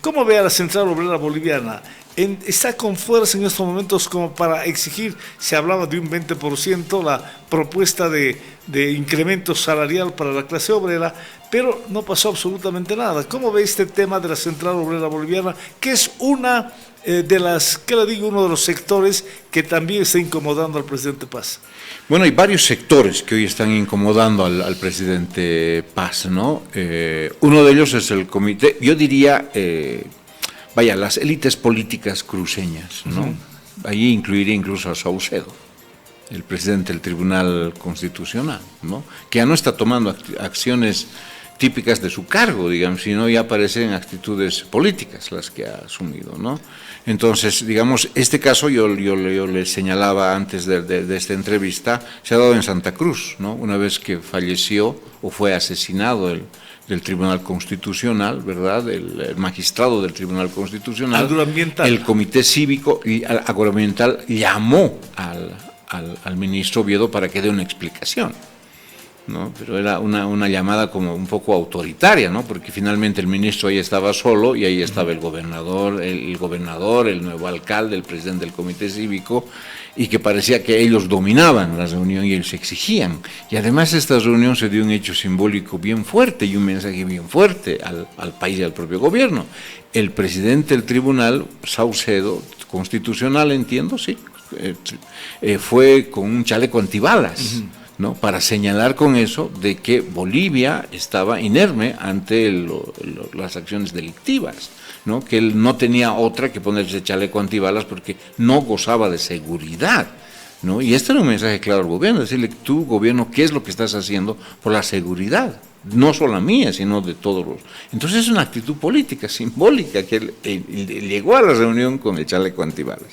[SPEAKER 2] ¿Cómo ve a la Central Obrera Boliviana? ¿Está con fuerza en estos momentos como para exigir? Se hablaba de un 20%, la propuesta de incremento salarial para la clase obrera, pero no pasó absolutamente nada. ¿Cómo ve este tema de la Central Obrera Boliviana, que es una de las, ¿qué le digo?, uno de los sectores que también está incomodando al presidente Paz?
[SPEAKER 3] Bueno, hay varios sectores que hoy están incomodando al presidente Paz, ¿no? Uno de ellos es el comité, yo diría, las élites políticas cruceñas, ¿no? Uh-huh. Ahí incluiría incluso a Saucedo, el presidente del Tribunal Constitucional, ¿no? Que ya no está tomando acciones típicas de su cargo, digamos, sino ya aparecen actitudes políticas las que ha asumido, ¿no? Entonces, digamos, este caso yo le señalaba antes de esta entrevista, se ha dado en Santa Cruz, ¿no? Una vez que falleció o fue asesinado del Tribunal Constitucional, ¿verdad? El magistrado del Tribunal Constitucional,
[SPEAKER 2] agroambiental. El
[SPEAKER 3] comité cívico y agroambiental llamó al ministro Oviedo para que dé una explicación, ¿no? Pero era una llamada como un poco autoritaria, ¿no? Porque finalmente el ministro ahí estaba solo y ahí estaba el gobernador, el nuevo alcalde, el presidente del comité cívico, y que parecía que ellos dominaban la reunión y ellos exigían. Y además esta reunión se dio un hecho simbólico bien fuerte y un mensaje bien fuerte al país y al propio gobierno. El presidente del tribunal, Saucedo, constitucional, entiendo, sí, fue con un chaleco antibalas, ¿no? Para señalar con eso de que Bolivia estaba inerme ante las acciones delictivas, ¿no? Que él no tenía otra que ponerse chaleco antibalas porque no gozaba de seguridad, ¿no? Y este era un mensaje claro al gobierno, decirle, tú, gobierno, ¿qué es lo que estás haciendo por la seguridad? No solo mía, sino de todos los... Entonces es una actitud política, simbólica, que él llegó a la reunión con el chaleco antibalas.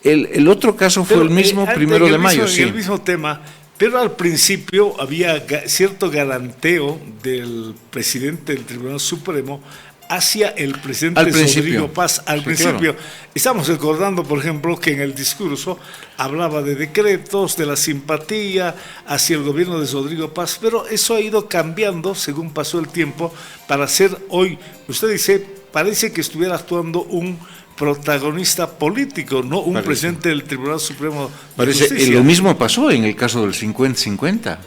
[SPEAKER 3] El otro caso fue el mismo 1 de mayo.
[SPEAKER 2] Sí. El mismo tema, pero al principio había cierto galanteo del presidente del Tribunal Supremo hacia el presidente Rodrigo Paz al principio. Claro. Estamos recordando, por ejemplo, que en el discurso hablaba de decretos, de la simpatía hacia el gobierno de Rodrigo Paz, pero eso ha ido cambiando según pasó el tiempo para ser hoy, usted dice, parece que estuviera actuando un protagonista político, no un presidente del Tribunal Supremo de Justicia.
[SPEAKER 3] Lo mismo pasó en el caso del 50-50.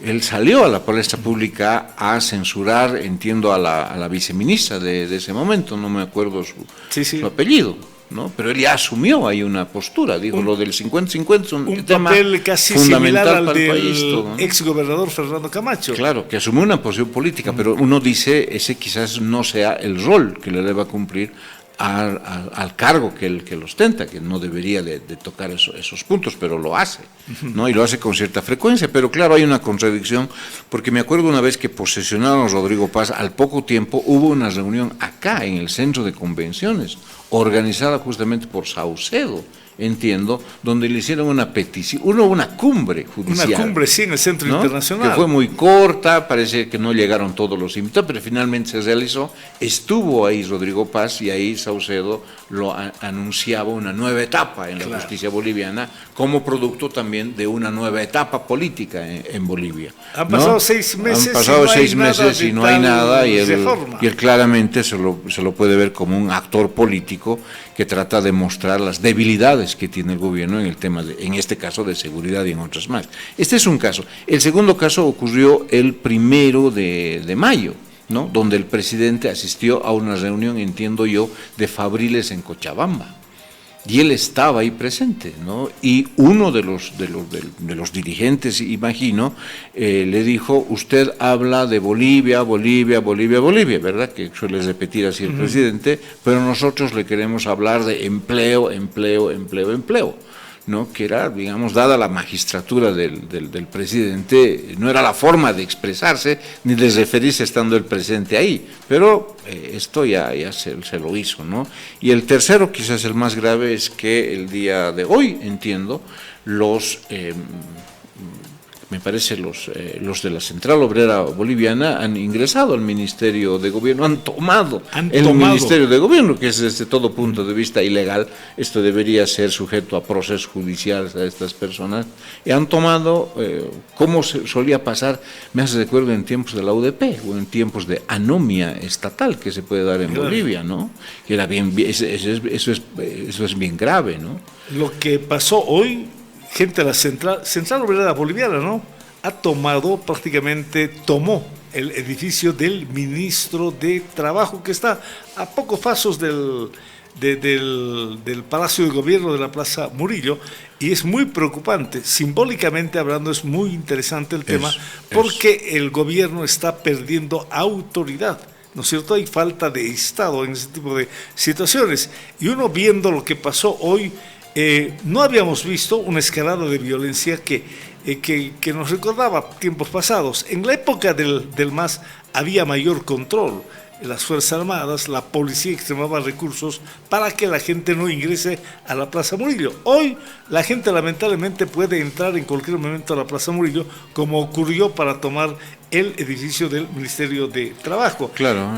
[SPEAKER 3] Él salió a la palestra pública a censurar, entiendo, a la viceministra de ese momento, no me acuerdo su apellido, ¿no? Pero él ya asumió ahí una postura, dijo, lo del 50-50 es un tema
[SPEAKER 2] papel casi
[SPEAKER 3] fundamental
[SPEAKER 2] similar al
[SPEAKER 3] para el
[SPEAKER 2] del
[SPEAKER 3] país, todo, ¿no?
[SPEAKER 2] exgobernador Fernando Camacho.
[SPEAKER 3] Claro, que asumió una posición política, pero uno dice, ese quizás no sea el rol que le deba cumplir al cargo que él ostenta, que no debería de tocar esos puntos, pero lo hace, ¿no? Y lo hace con cierta frecuencia, pero claro, hay una contradicción, porque me acuerdo una vez que posesionaron a Rodrigo Paz, al poco tiempo hubo una reunión acá, en el centro de convenciones, organizada justamente por Saucedo, entiendo, donde le hicieron una petición, una cumbre judicial.
[SPEAKER 2] Una cumbre, sí, en el Centro Internacional.
[SPEAKER 3] Que fue muy corta, parece que no llegaron todos los invitados, pero finalmente se realizó. Estuvo ahí Rodrigo Paz y ahí Saucedo lo anunciaba una nueva etapa en la justicia boliviana, como producto también de una nueva etapa política en Bolivia.
[SPEAKER 2] Han pasado 6 meses.
[SPEAKER 3] Han pasado 6 meses y no hay nada, y él claramente se lo puede ver como un actor político que trata de mostrar las debilidades que tiene el gobierno en el tema, en este caso, de seguridad y en otras más. Este es un caso. El segundo caso ocurrió el 1 de mayo, ¿no? Donde el presidente asistió a una reunión, entiendo yo, de fabriles en Cochabamba. Y él estaba ahí presente, ¿no? Y uno de los dirigentes, imagino, le dijo, usted habla de Bolivia, Bolivia, Bolivia, Bolivia, ¿verdad? Que suele repetir así el presidente, pero nosotros le queremos hablar de empleo, empleo, empleo, empleo, ¿no? Que era, digamos, dada la magistratura del presidente, no era la forma de expresarse ni de referirse estando el presidente ahí, pero esto ya se lo hizo, ¿no? Y el tercero, quizás el más grave, es que el día de hoy, entiendo, me parece los de la Central Obrera Boliviana han ingresado al Ministerio de Gobierno, han tomado el Ministerio de Gobierno, que es desde todo punto de vista ilegal. Esto debería ser sujeto a procesos judiciales a estas personas, y han tomado, como solía pasar, me hace recuerdo en tiempos de la UDP, o en tiempos de anomia estatal que se puede dar en Bolivia, ¿no? Que era eso es bien grave, ¿no?
[SPEAKER 2] Lo que pasó hoy, gente de la Central Obrera Boliviana, ¿no? Tomó el edificio del ministro de Trabajo, que está a pocos pasos del Palacio de Gobierno de la Plaza Murillo, y es muy preocupante. Simbólicamente hablando, es muy interesante el tema, porque el gobierno está perdiendo autoridad, ¿no es cierto? Hay falta de Estado en ese tipo de situaciones, y uno viendo lo que pasó hoy, no habíamos visto una escalada de violencia que nos recordaba tiempos pasados. En la época del MAS había mayor control. Las Fuerzas Armadas, la policía extremaba recursos para que la gente no ingrese a la Plaza Murillo. Hoy la gente lamentablemente puede entrar en cualquier momento a la Plaza Murillo, como ocurrió para tomar el edificio del Ministerio de Trabajo.
[SPEAKER 3] Claro,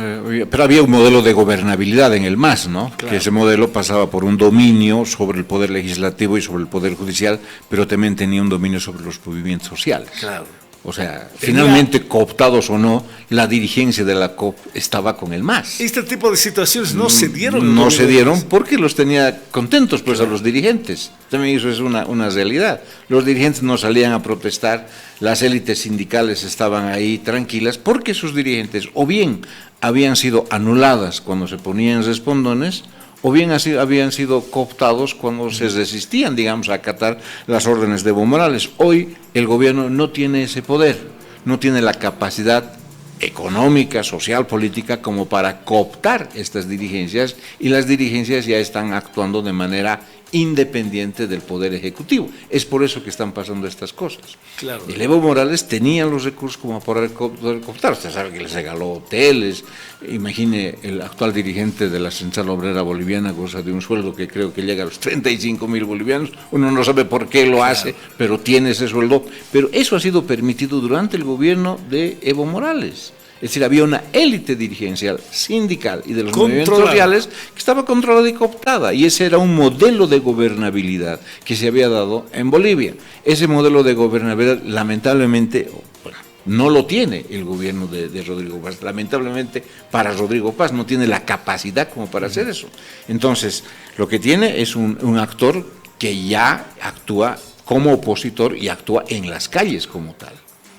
[SPEAKER 3] pero había un modelo de gobernabilidad en el MAS, ¿no? Claro. Que ese modelo pasaba por un dominio sobre el poder legislativo y sobre el poder judicial, pero también tenía un dominio sobre los movimientos sociales. Claro. O sea, finalmente, cooptados o no, la dirigencia de la COP estaba con el MAS.
[SPEAKER 2] Este tipo de situaciones no se dieron.
[SPEAKER 3] No se dieron porque los tenía contentos, pues, a los dirigentes. También eso es una realidad. Los dirigentes no salían a protestar, las élites sindicales estaban ahí tranquilas, porque sus dirigentes o bien habían sido anuladas cuando se ponían respondones, o bien habían sido cooptados cuando se resistían, digamos, a acatar las órdenes de Evo Morales. Hoy el gobierno no tiene ese poder, no tiene la capacidad económica, social, política, como para cooptar estas dirigencias, y las dirigencias ya están actuando de manera independiente del Poder Ejecutivo. Es por eso que están pasando estas cosas. Claro. El Evo Morales tenía los recursos como para poder cooptar. Usted sabe que les regaló hoteles. Imagine, el actual dirigente de la Central Obrera Boliviana goza de un sueldo que creo que llega a los 35.000 bolivianos. Uno no sabe por qué lo hace, pero tiene ese sueldo. Pero eso ha sido permitido durante el gobierno de Evo Morales. Es decir, había una élite dirigencial, sindical y de los movimientos
[SPEAKER 2] Controlada.
[SPEAKER 3] sociales que estaba controlada y cooptada, y ese era un modelo de gobernabilidad que se había dado en Bolivia. Ese modelo de gobernabilidad, lamentablemente, bueno, no lo tiene el gobierno de Rodrigo Paz. Lamentablemente, para Rodrigo Paz no tiene la capacidad como para hacer eso. Entonces, lo que tiene es un actor que ya actúa como opositor y actúa en las calles como tal.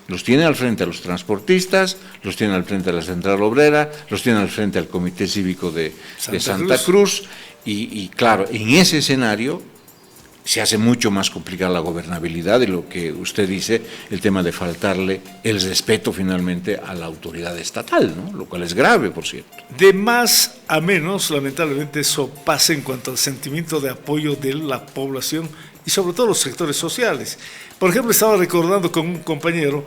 [SPEAKER 3] Los tiene al frente a los transportistas, los tiene al frente a la Central Obrera, los tiene al frente al Comité Cívico de Santa Cruz, y claro, en ese escenario se hace mucho más complicada la gobernabilidad, y lo que usted dice, el tema de faltarle el respeto finalmente a la autoridad estatal, ¿no? Lo cual es grave, por cierto.
[SPEAKER 2] De más a menos, lamentablemente, eso pasa en cuanto al sentimiento de apoyo de la población y sobre todo los sectores sociales. Por ejemplo, estaba recordando con un compañero,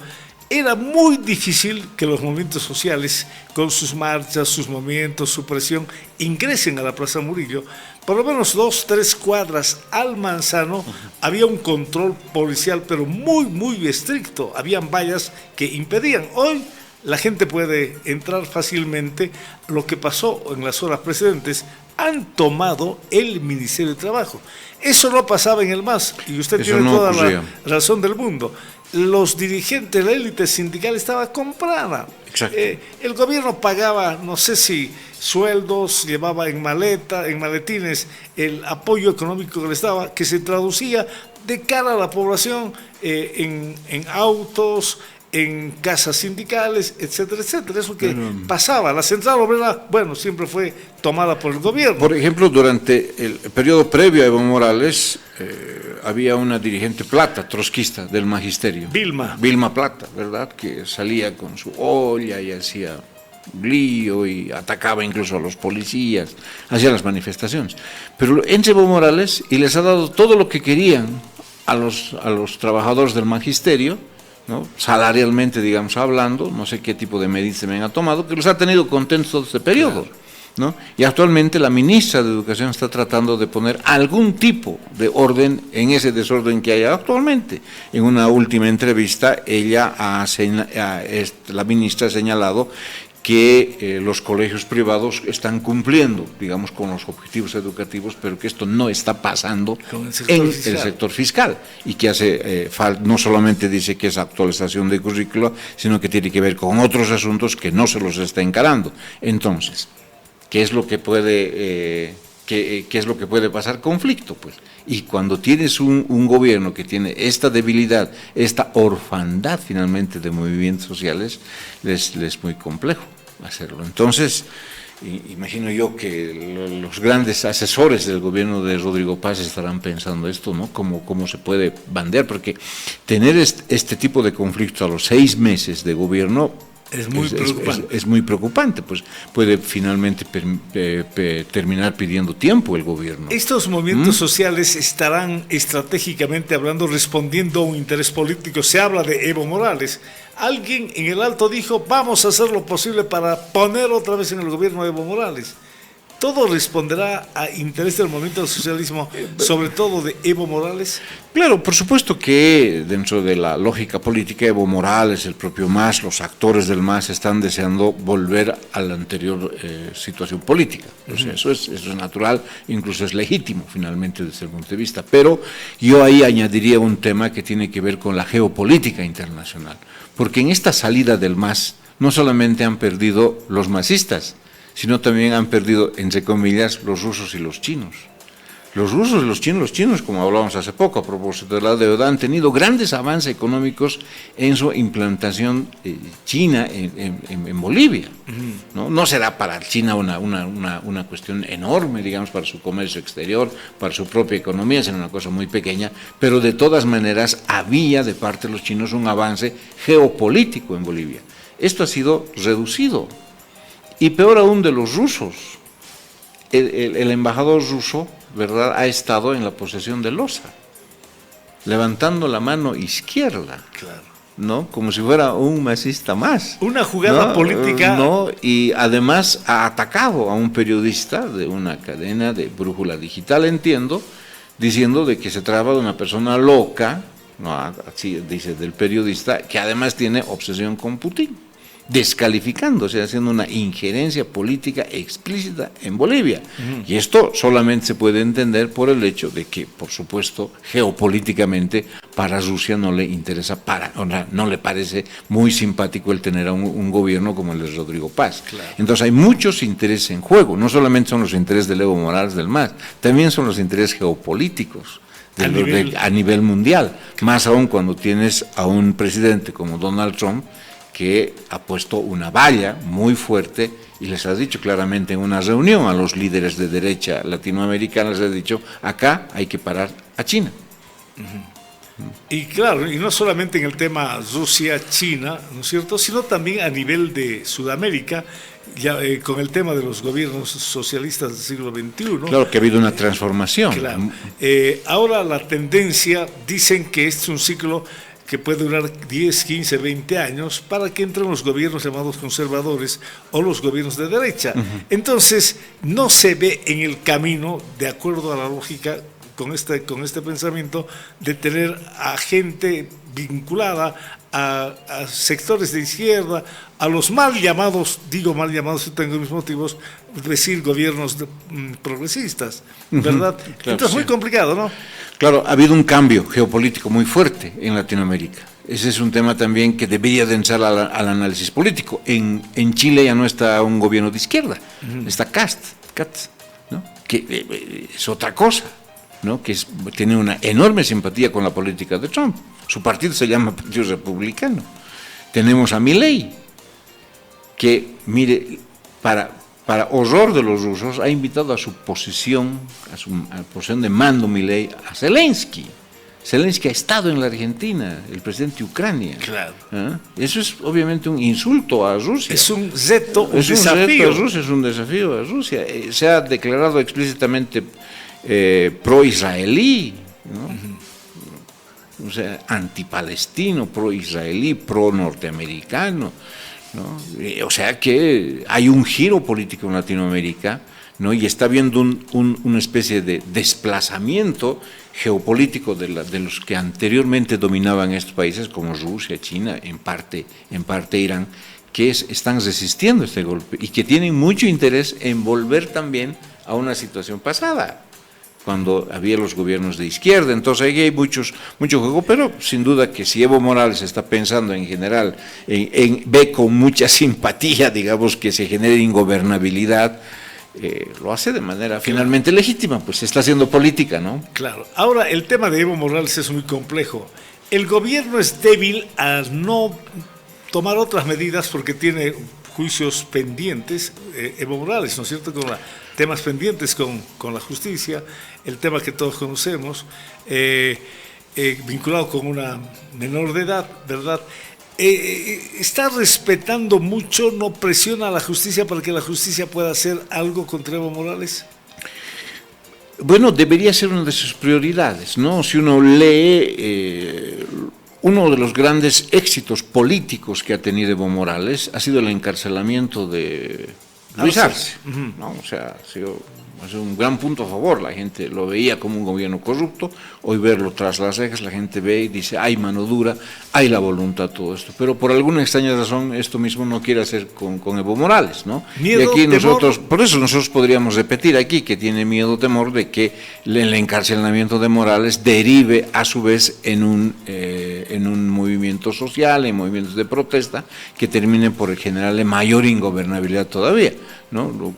[SPEAKER 2] era muy difícil que los movimientos sociales, con sus marchas, sus movimientos, su presión, ingresen a la Plaza Murillo. Por lo menos 2, 3 cuadras al Manzano había un control policial, pero muy, muy estricto. Habían vallas que impedían. Hoy la gente puede entrar fácilmente. Lo que pasó en las horas precedentes, han tomado el Ministerio de Trabajo. Eso no pasaba en el MAS, y usted
[SPEAKER 3] Eso
[SPEAKER 2] tiene
[SPEAKER 3] no
[SPEAKER 2] toda
[SPEAKER 3] ocurría.
[SPEAKER 2] la razón del mundo. Los dirigentes, la élite sindical estaba comprada.
[SPEAKER 3] Exacto.
[SPEAKER 2] El gobierno pagaba, no sé si sueldos, llevaba en maletines, el apoyo económico que les daba, que se traducía de cara a la población en autos, en casas sindicales, etcétera, etcétera. Eso que pasaba. La Central Obrera, bueno, siempre fue tomada por el gobierno.
[SPEAKER 3] Por ejemplo, durante el periodo previo a Evo Morales, había una dirigente plata, trotskista del magisterio. Vilma Plata, ¿verdad? Que salía con su olla y hacía lío y atacaba incluso a los policías, hacía las manifestaciones. Pero entra Evo Morales y les ha dado todo lo que querían a los trabajadores del magisterio, ¿no? Salarialmente, digamos, hablando, no sé qué tipo de medidas se me han tomado, que los ha tenido contentos todo este periodo, ¿no? Y actualmente la ministra de Educación está tratando de poner algún tipo de orden en ese desorden que hay actualmente. En una última entrevista, la ministra ha señalado que los colegios privados están cumpliendo, digamos, con los objetivos educativos, pero que esto no está pasando en el sector fiscal, y que hace no solamente dice que es actualización de currícula, sino que tiene que ver con otros asuntos que no se los está encarando. Entonces, ¿qué es lo que puede pasar? Conflicto, pues. Y cuando tienes un gobierno que tiene esta debilidad, esta orfandad finalmente de movimientos sociales, les es muy complejo hacerlo. Entonces, imagino yo que los grandes asesores del gobierno de Rodrigo Paz estarán pensando esto, ¿no? ¿Cómo se puede bandear? Porque tener este tipo de conflicto a los 6 meses de gobierno es muy preocupante, pues puede finalmente terminar pidiendo tiempo el gobierno.
[SPEAKER 2] Estos movimientos sociales estarán estratégicamente hablando, respondiendo a un interés político. Se habla de Evo Morales. Alguien en el alto dijo, vamos a hacer lo posible para poner otra vez en el gobierno a Evo Morales. ¿Todo responderá a interés del movimiento del socialismo, sobre todo de Evo Morales?
[SPEAKER 3] Claro, por supuesto que dentro de la lógica política, Evo Morales, el propio MAS, los actores del MAS están deseando volver a la anterior situación política. O sea, eso es natural, incluso es legítimo finalmente desde el punto de vista. Pero yo ahí añadiría un tema que tiene que ver con la geopolítica internacional. Porque en esta salida del MAS no solamente han perdido los masistas, sino también han perdido, entre comillas, los rusos y los chinos. Los rusos y los chinos, como hablábamos hace poco a propósito de la deuda, han tenido grandes avances económicos en su implantación china en Bolivia. No será para China una cuestión enorme, digamos, para su comercio exterior, para su propia economía, será una cosa muy pequeña, pero de todas maneras había de parte de los chinos un avance geopolítico en Bolivia. Esto ha sido reducido. Y peor aún de los rusos, el embajador ruso, ¿verdad?, ha estado en la posesión de Loza, levantando la mano izquierda, ¿no? Como si fuera un masista más.
[SPEAKER 2] Una jugada política.
[SPEAKER 3] ¿No? Y además ha atacado a un periodista de una cadena de Brújula Digital, entiendo, diciendo de que se trata de una persona loca, ¿no? Así dice del periodista, que además tiene obsesión con Putin. descalificando, o sea, haciendo una injerencia política explícita en Bolivia. Y esto solamente se puede entender por el hecho de que, por supuesto, geopolíticamente para Rusia no le interesa, no le parece muy simpático el tener a un gobierno como el de Rodrigo Paz. Claro. Entonces hay muchos intereses en juego, no solamente son los intereses de Evo Morales del MAS, también son los intereses geopolíticos a nivel mundial, más aún cuando tienes a un presidente como Donald Trump que ha puesto una valla muy fuerte y les ha dicho claramente en una reunión a los líderes de derecha latinoamericana, les ha dicho, acá hay que parar a China.
[SPEAKER 2] Y claro, y no solamente en el tema Rusia-China, ¿no es cierto?, sino también a nivel de Sudamérica, ya, con el tema de los gobiernos socialistas del siglo XXI.
[SPEAKER 3] Claro que ha habido una transformación.
[SPEAKER 2] Claro. Ahora la tendencia, dicen que es un ciclo que puede durar 10, 15, 20 años para que entren los gobiernos llamados conservadores o los gobiernos de derecha. Entonces, no se ve en el camino, de acuerdo a la lógica, con este pensamiento, de tener a gente vinculada a sectores de izquierda, a los mal llamados, digo mal llamados, tengo mis motivos, decir gobiernos progresistas, ¿verdad? Claro, entonces, sí. Muy complicado, ¿no?
[SPEAKER 3] Claro, ha habido un cambio geopolítico muy fuerte en Latinoamérica. Ese es un tema también que debería de entrar al análisis político. En Chile ya no está un gobierno de izquierda, está Kast, ¿no? Que es otra cosa, ¿no? Que tiene una enorme simpatía con la política de Trump. Su partido se llama Partido Republicano. Tenemos a Milei, que, mire, para horror de los rusos, ha invitado a su posición, a posición de mando Milei, a Zelensky. Zelensky ha estado en la Argentina, el presidente de Ucrania.
[SPEAKER 2] Claro.
[SPEAKER 3] ¿Ah? Eso es obviamente un insulto a Rusia.
[SPEAKER 2] Es un reto,
[SPEAKER 3] un desafío a Rusia, es un desafío a Rusia. Se ha declarado explícitamente pro-israelí, ¿no? O sea, antipalestino, pro-israelí, pro-norteamericano, ¿no? O sea que hay un giro político en Latinoamérica, ¿no? Y está habiendo una especie de desplazamiento geopolítico de los que anteriormente dominaban estos países, como Rusia, China, en parte Irán, que están resistiendo este golpe y que tienen mucho interés en volver también a una situación pasada, cuando había los gobiernos de izquierda. Entonces ahí hay mucho juego, pero sin duda que si Evo Morales está pensando en general, ve con mucha simpatía, digamos, que se genere ingobernabilidad, lo hace de manera finalmente legítima, pues está haciendo política, ¿no?
[SPEAKER 2] Claro. Ahora, el tema de Evo Morales es muy complejo. El gobierno es débil al no tomar otras medidas porque tiene juicios pendientes, Evo Morales, ¿no es cierto?, con temas pendientes con la justicia, el tema que todos conocemos, vinculado con una menor de edad, ¿verdad? Está respetando mucho, no presiona a la justicia para que la justicia pueda hacer algo contra Evo Morales.
[SPEAKER 3] Bueno, debería ser una de sus prioridades, ¿no? Si uno lee, uno de los grandes éxitos políticos que ha tenido Evo Morales ha sido el encarcelamiento de Luis Arce, ¿no? O sea, ha sido un gran punto a favor. La gente lo veía como un gobierno corrupto, hoy verlo tras las rejas, la gente ve y dice, hay mano dura, hay la voluntad, todo esto. Pero por alguna extraña razón, esto mismo no quiere hacer con Evo Morales, ¿no?
[SPEAKER 2] Miedo,
[SPEAKER 3] y aquí
[SPEAKER 2] temor.
[SPEAKER 3] por eso nosotros podríamos repetir aquí que tiene miedo, temor de que el encarcelamiento de Morales derive a su vez en un movimiento social, en movimientos de protesta, que termine por generarle mayor ingobernabilidad todavía, ¿no?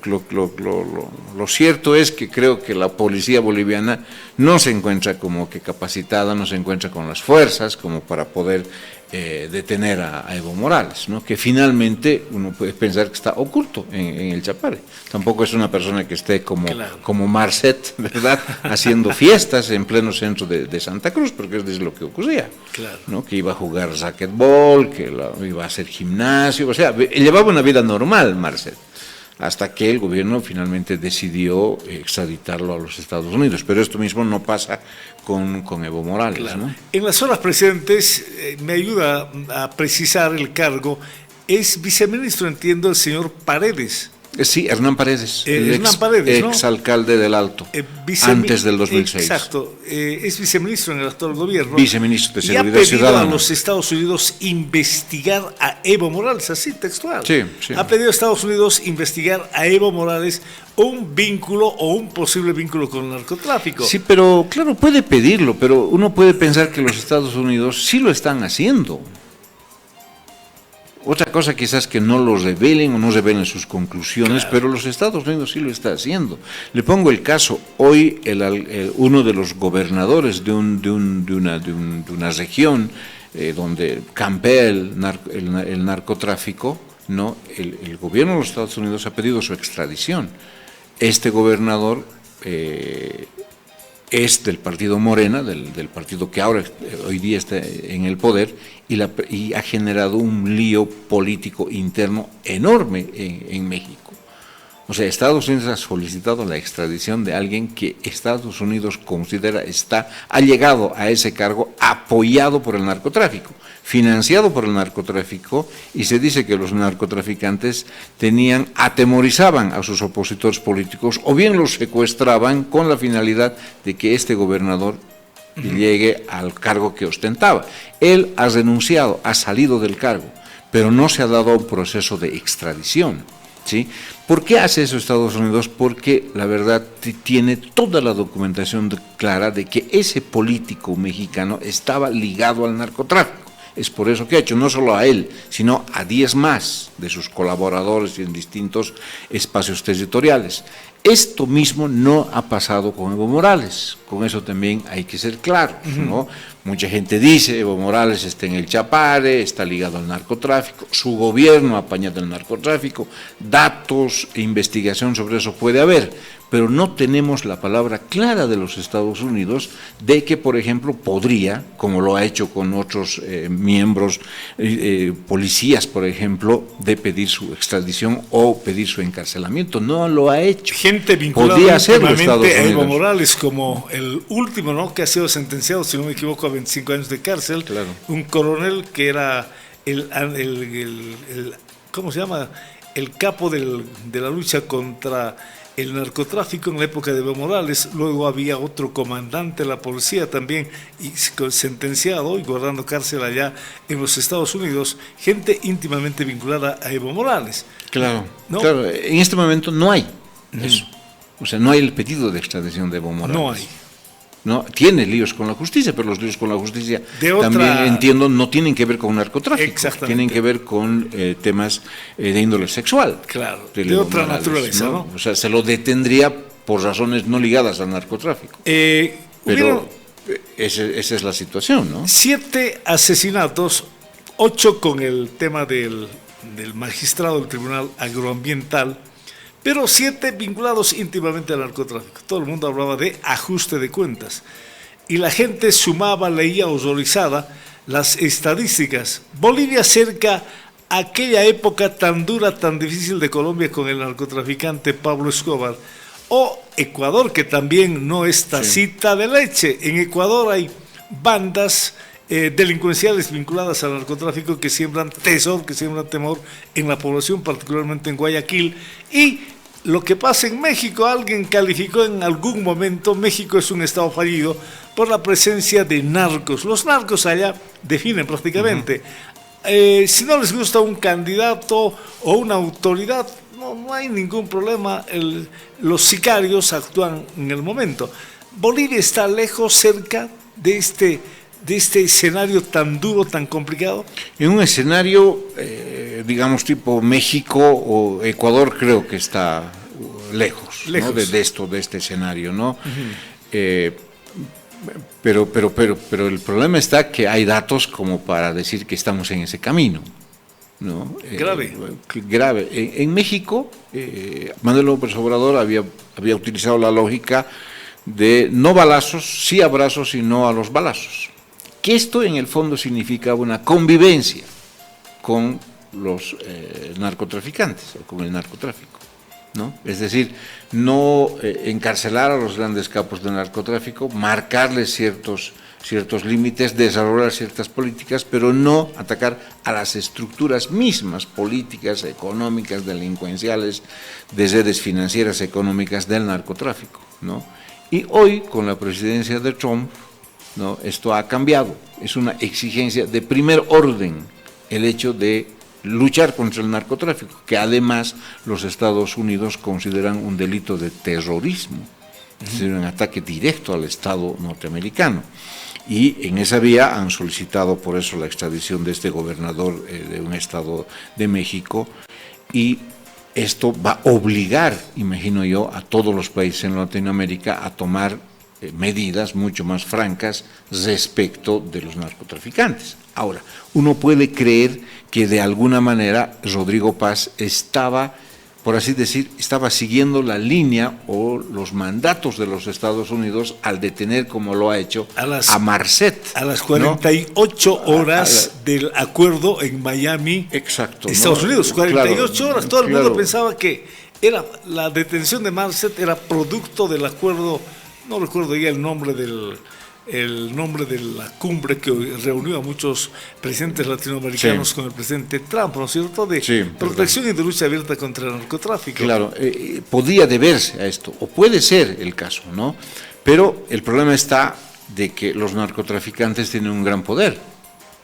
[SPEAKER 3] Lo cierto es que creo que la policía boliviana no se encuentra como que capacitada, no se encuentra con las fuerzas como para poder detener a Evo Morales, ¿no? Que finalmente uno puede pensar que está oculto en el Chapare. Tampoco es una persona que esté como Marcet, ¿verdad?, haciendo fiestas en pleno centro de Santa Cruz, porque es lo que ocurría,
[SPEAKER 2] claro,
[SPEAKER 3] ¿no? Que iba a jugar racquetball, que iba a hacer gimnasio, o sea, llevaba una vida normal Marcet, hasta que el gobierno finalmente decidió extraditarlo a los Estados Unidos. Pero esto mismo no pasa con Evo Morales, claro, ¿no?
[SPEAKER 2] En las horas presentes, me ayuda a precisar el cargo, es viceministro, entiendo, el señor Paredes.
[SPEAKER 3] Sí, Hernán Paredes,
[SPEAKER 2] Hernán Paredes, ¿no?
[SPEAKER 3] Exalcalde del Alto, antes del 2006.
[SPEAKER 2] Exacto, es viceministro en el actual gobierno.
[SPEAKER 3] Viceministro de Seguridad
[SPEAKER 2] Ciudadana. Y ha pedido
[SPEAKER 3] Ciudadana
[SPEAKER 2] a los Estados Unidos investigar a Evo Morales, así textual.
[SPEAKER 3] Sí, sí.
[SPEAKER 2] Ha pedido a Estados Unidos investigar a Evo Morales un vínculo o un posible vínculo con el narcotráfico.
[SPEAKER 3] Sí, pero claro, puede pedirlo, pero uno puede pensar que los Estados Unidos sí lo están haciendo. Otra cosa quizás que no lo revelen o no revelen sus conclusiones, claro, pero los Estados Unidos sí lo está haciendo. Le pongo el caso, hoy uno de los gobernadores de una región donde campea el narcotráfico, ¿no? El gobierno de los Estados Unidos ha pedido su extradición. Este gobernador es del partido Morena, del partido que hoy día está en el poder, y ha generado un lío político interno enorme en México. O sea, Estados Unidos ha solicitado la extradición de alguien que Estados Unidos considera ha llegado a ese cargo apoyado por el narcotráfico, financiado por el narcotráfico, y se dice que los narcotraficantes atemorizaban a sus opositores políticos o bien los secuestraban con la finalidad de que este gobernador llegue al cargo que ostentaba. Él ha renunciado, ha salido del cargo, pero no se ha dado un proceso de extradición, ¿sí? ¿Por qué hace eso Estados Unidos? Porque la verdad tiene toda la documentación clara de que ese político mexicano estaba ligado al narcotráfico. Es por eso que ha hecho no solo a él, sino a 10 más de sus colaboradores en distintos espacios territoriales. Esto mismo no ha pasado con Evo Morales, con eso también hay que ser claros, ¿no? Mucha gente dice, Evo Morales está en el Chapare, está ligado al narcotráfico, su gobierno ha apañado el narcotráfico, datos e investigación sobre eso puede haber, pero no tenemos la palabra clara de los Estados Unidos de que, por ejemplo, podría, como lo ha hecho con otros miembros, policías, por ejemplo, de pedir su extradición o pedir su encarcelamiento. No lo ha hecho.
[SPEAKER 2] Gente vinculada últimamente a Evo Morales, como el último, ¿no?, que ha sido sentenciado, si no me equivoco, a 25 años de cárcel, claro, un coronel que era ¿cómo se llama?, el capo de la lucha contra el narcotráfico en la época de Evo Morales. Luego había otro comandante de la policía también sentenciado y guardando cárcel allá en los Estados Unidos, gente íntimamente vinculada a Evo Morales.
[SPEAKER 3] Claro, ¿no? Claro, en este momento no hay eso. O sea, no hay el pedido de extradición de Evo Morales.
[SPEAKER 2] No hay.
[SPEAKER 3] ¿No? Tiene líos con la justicia, pero los líos con la justicia también, entiendo, no tienen que ver con narcotráfico, tienen que ver con temas de índole sexual.
[SPEAKER 2] Claro, de otra Morales, naturaleza, ¿no?
[SPEAKER 3] O sea, se lo detendría por razones no ligadas al narcotráfico. Pero esa es la situación, ¿no? 7
[SPEAKER 2] asesinatos, 8 con el tema del magistrado del Tribunal Agroambiental, pero 7 vinculados íntimamente al narcotráfico. Todo el mundo hablaba de ajuste de cuentas. Y la gente sumaba, leía horrorizada las estadísticas. Bolivia cerca a aquella época tan dura, tan difícil de Colombia con el narcotraficante Pablo Escobar. O Ecuador, que también no es tacita de leche. En Ecuador hay bandas delincuenciales vinculadas al narcotráfico que siembran tesor, que siembran temor en la población, particularmente en Guayaquil. Y lo que pasa en México, alguien calificó en algún momento, México es un estado fallido por la presencia de narcos. Los narcos allá definen prácticamente. Si no les gusta un candidato o una autoridad, no hay ningún problema, los sicarios actúan en el momento. Bolivia está lejos, cerca de este escenario tan duro, tan complicado.
[SPEAKER 3] En un escenario, digamos, tipo México o Ecuador, creo que está lejos. ¿No? de este escenario, ¿no? Pero el problema está que hay datos como para decir que estamos en ese camino, ¿no? Grave. En México, Manuel López Obrador había utilizado la lógica de no balazos, sí abrazos y no a los balazos. Que esto en el fondo significa una convivencia con los narcotraficantes, o con el narcotráfico, ¿no? Es decir, no encarcelar a los grandes capos del narcotráfico, marcarles ciertos ciertos límites, desarrollar ciertas políticas, pero no atacar a las estructuras mismas, políticas, económicas, delincuenciales, de redes financieras económicas del narcotráfico, ¿no? Y hoy, con la presidencia de Trump, ¿no?, esto ha cambiado. Es una exigencia de primer orden el hecho de luchar contra el narcotráfico, que además los Estados Unidos consideran un delito de terrorismo, es decir, un ataque directo al Estado norteamericano. Y en esa vía han solicitado por eso la extradición de este gobernador de un estado de México, y esto va a obligar, imagino yo, a todos los países en Latinoamérica a tomar medidas mucho más francas respecto de los narcotraficantes. Ahora, uno puede creer que de alguna manera Rodrigo Paz estaba, por así decir, estaba siguiendo la línea o los mandatos de los Estados Unidos al detener, como lo ha hecho, a Marcet.
[SPEAKER 2] A las 48 horas del acuerdo en Miami,
[SPEAKER 3] exacto,
[SPEAKER 2] Estados Unidos, 48
[SPEAKER 3] claro,
[SPEAKER 2] horas. Todo el mundo
[SPEAKER 3] claro.
[SPEAKER 2] pensaba que la detención de Marcet era producto del acuerdo, no recuerdo ya el nombre de la cumbre que reunió a muchos presidentes latinoamericanos, sí, con el presidente Trump, ¿no es cierto?, de
[SPEAKER 3] sí,
[SPEAKER 2] protección y de lucha abierta contra el narcotráfico.
[SPEAKER 3] Claro, podía deberse a esto, o puede ser el caso, ¿no? Pero el problema está de que los narcotraficantes tienen un gran poder,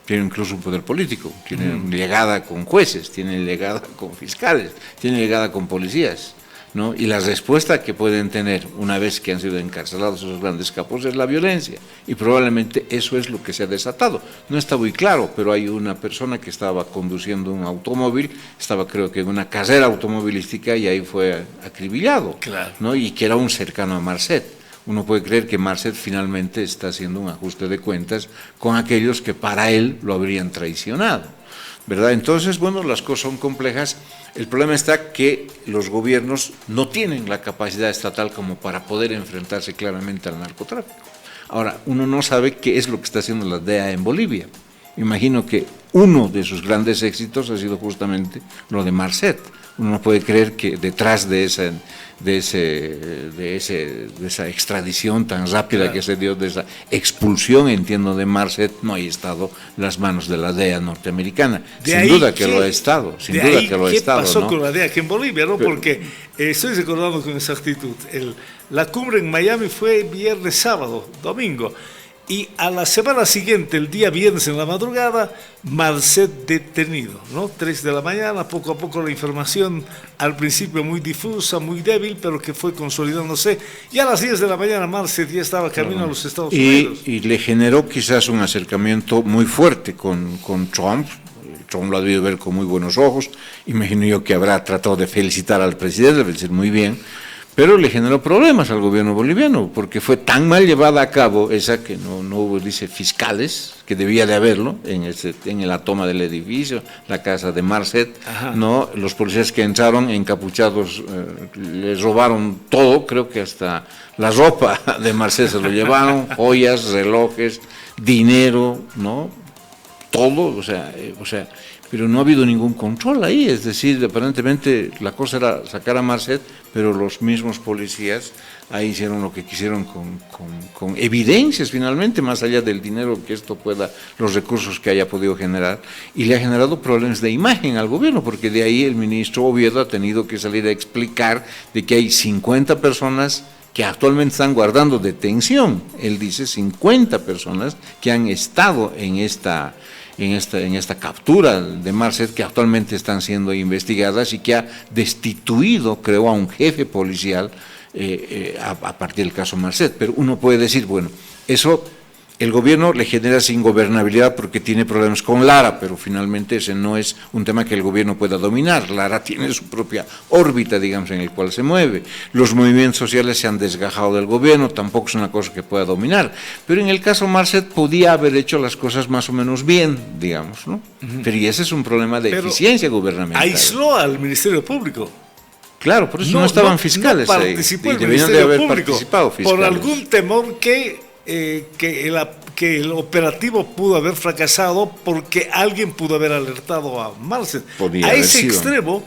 [SPEAKER 3] tienen incluso un poder político, tienen llegada con jueces, tienen llegada con fiscales, tienen llegada con policías, ¿no? Y la respuesta que pueden tener una vez que han sido encarcelados esos grandes capos es la violencia, y probablemente eso es lo que se ha desatado. No está muy claro, pero hay una persona que estaba conduciendo un automóvil, estaba creo que en una carrera automovilística, y ahí fue acribillado,
[SPEAKER 2] claro,
[SPEAKER 3] ¿no? Y que era un cercano a Marcet. Uno puede creer que Marcet finalmente está haciendo un ajuste de cuentas con aquellos que para él lo habrían traicionado, ¿verdad? Entonces, bueno, las cosas son complejas. El problema está que los gobiernos no tienen la capacidad estatal como para poder enfrentarse claramente al narcotráfico. Ahora, uno no sabe qué es lo que está haciendo la DEA en Bolivia. Imagino que uno de sus grandes éxitos ha sido justamente lo de Marcet. Uno no puede creer que detrás de esa extradición tan rápida, claro, que se dio, de esa expulsión, entiendo, de Marcet, no hay estado las manos de la DEA norteamericana. Sin duda que lo ha estado, sin duda que lo ha estado.
[SPEAKER 2] ¿Qué pasó,
[SPEAKER 3] ¿no?,
[SPEAKER 2] con la DEA aquí en Bolivia, ¿no? Porque estoy recordando con exactitud, la cumbre en Miami fue viernes, sábado, domingo. Y a la semana siguiente, el día viernes en la madrugada, Marcet detenido, ¿no? 3 de la mañana, poco a poco la información, al principio muy difusa, muy débil, pero que fue consolidándose. Y a las 10 de la mañana Marcet ya estaba camino a los Estados Unidos.
[SPEAKER 3] Y le generó quizás un acercamiento muy fuerte con Trump. Trump lo ha debido ver con muy buenos ojos. Imagino yo que habrá tratado de felicitar al presidente, debe decir muy bien. Pero le generó problemas al gobierno boliviano, porque fue tan mal llevada a cabo esa que no hubo, dice, fiscales, que debía de haberlo en la toma del edificio, la casa de Marcet, ¿no? Los policías que entraron encapuchados les robaron todo, creo que hasta la ropa de Marcet se lo llevaron, joyas, relojes, dinero, ¿no? Todo, o sea, pero no ha habido ningún control ahí, es decir, aparentemente la cosa era sacar a Marcet, pero los mismos policías ahí hicieron lo que quisieron con evidencias finalmente, más allá del dinero que esto pueda, los recursos que haya podido generar, y le ha generado problemas de imagen al gobierno, porque de ahí el ministro Oviedo ha tenido que salir a explicar de que hay 50 personas que actualmente están guardando detención. Él dice 50 personas que han estado en esta captura de Marcet, que actualmente están siendo investigadas, y que ha destituido, creo, a un jefe policial a partir del caso Marcet. Pero uno puede decir, bueno, eso el gobierno le genera ingobernabilidad porque tiene problemas con Lara, pero finalmente ese no es un tema que el gobierno pueda dominar. Lara tiene su propia órbita, digamos, en el cual se mueve. Los movimientos sociales se han desgajado del gobierno, tampoco es una cosa que pueda dominar. Pero en el caso Marcet podía haber hecho las cosas más o menos bien, digamos, ¿no? Pero y ese es un problema de eficiencia gubernamental.
[SPEAKER 2] Aisló al Ministerio Público.
[SPEAKER 3] Claro, por eso no estaban fiscales
[SPEAKER 2] no
[SPEAKER 3] ahí.
[SPEAKER 2] Participó
[SPEAKER 3] Y
[SPEAKER 2] el
[SPEAKER 3] deberían
[SPEAKER 2] Ministerio
[SPEAKER 3] de haber
[SPEAKER 2] Público
[SPEAKER 3] participado fiscales.
[SPEAKER 2] por algún temor que el operativo pudo haber fracasado porque alguien pudo haber alertado a Marcet.
[SPEAKER 3] Podía
[SPEAKER 2] a
[SPEAKER 3] haber
[SPEAKER 2] ese
[SPEAKER 3] sido.
[SPEAKER 2] extremo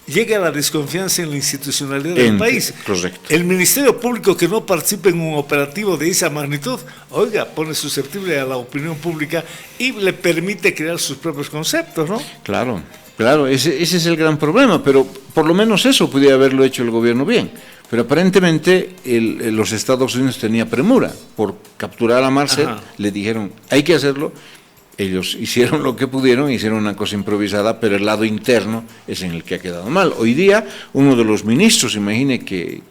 [SPEAKER 2] llega la desconfianza en la institucionalidad del país.
[SPEAKER 3] Correcto.
[SPEAKER 2] El Ministerio Público que no participe en un operativo de esa magnitud, oiga, pone susceptible a la opinión pública y le permite crear sus propios conceptos, ¿no?
[SPEAKER 3] Claro, ese es el gran problema, pero por lo menos eso podía haberlo hecho el gobierno bien. Pero aparentemente los Estados Unidos tenía premura por capturar a Marcet, le dijeron, hay que hacerlo. Ellos hicieron lo que pudieron, hicieron una cosa improvisada, pero el lado interno es en el que ha quedado mal. Hoy día, uno de los ministros, imagine que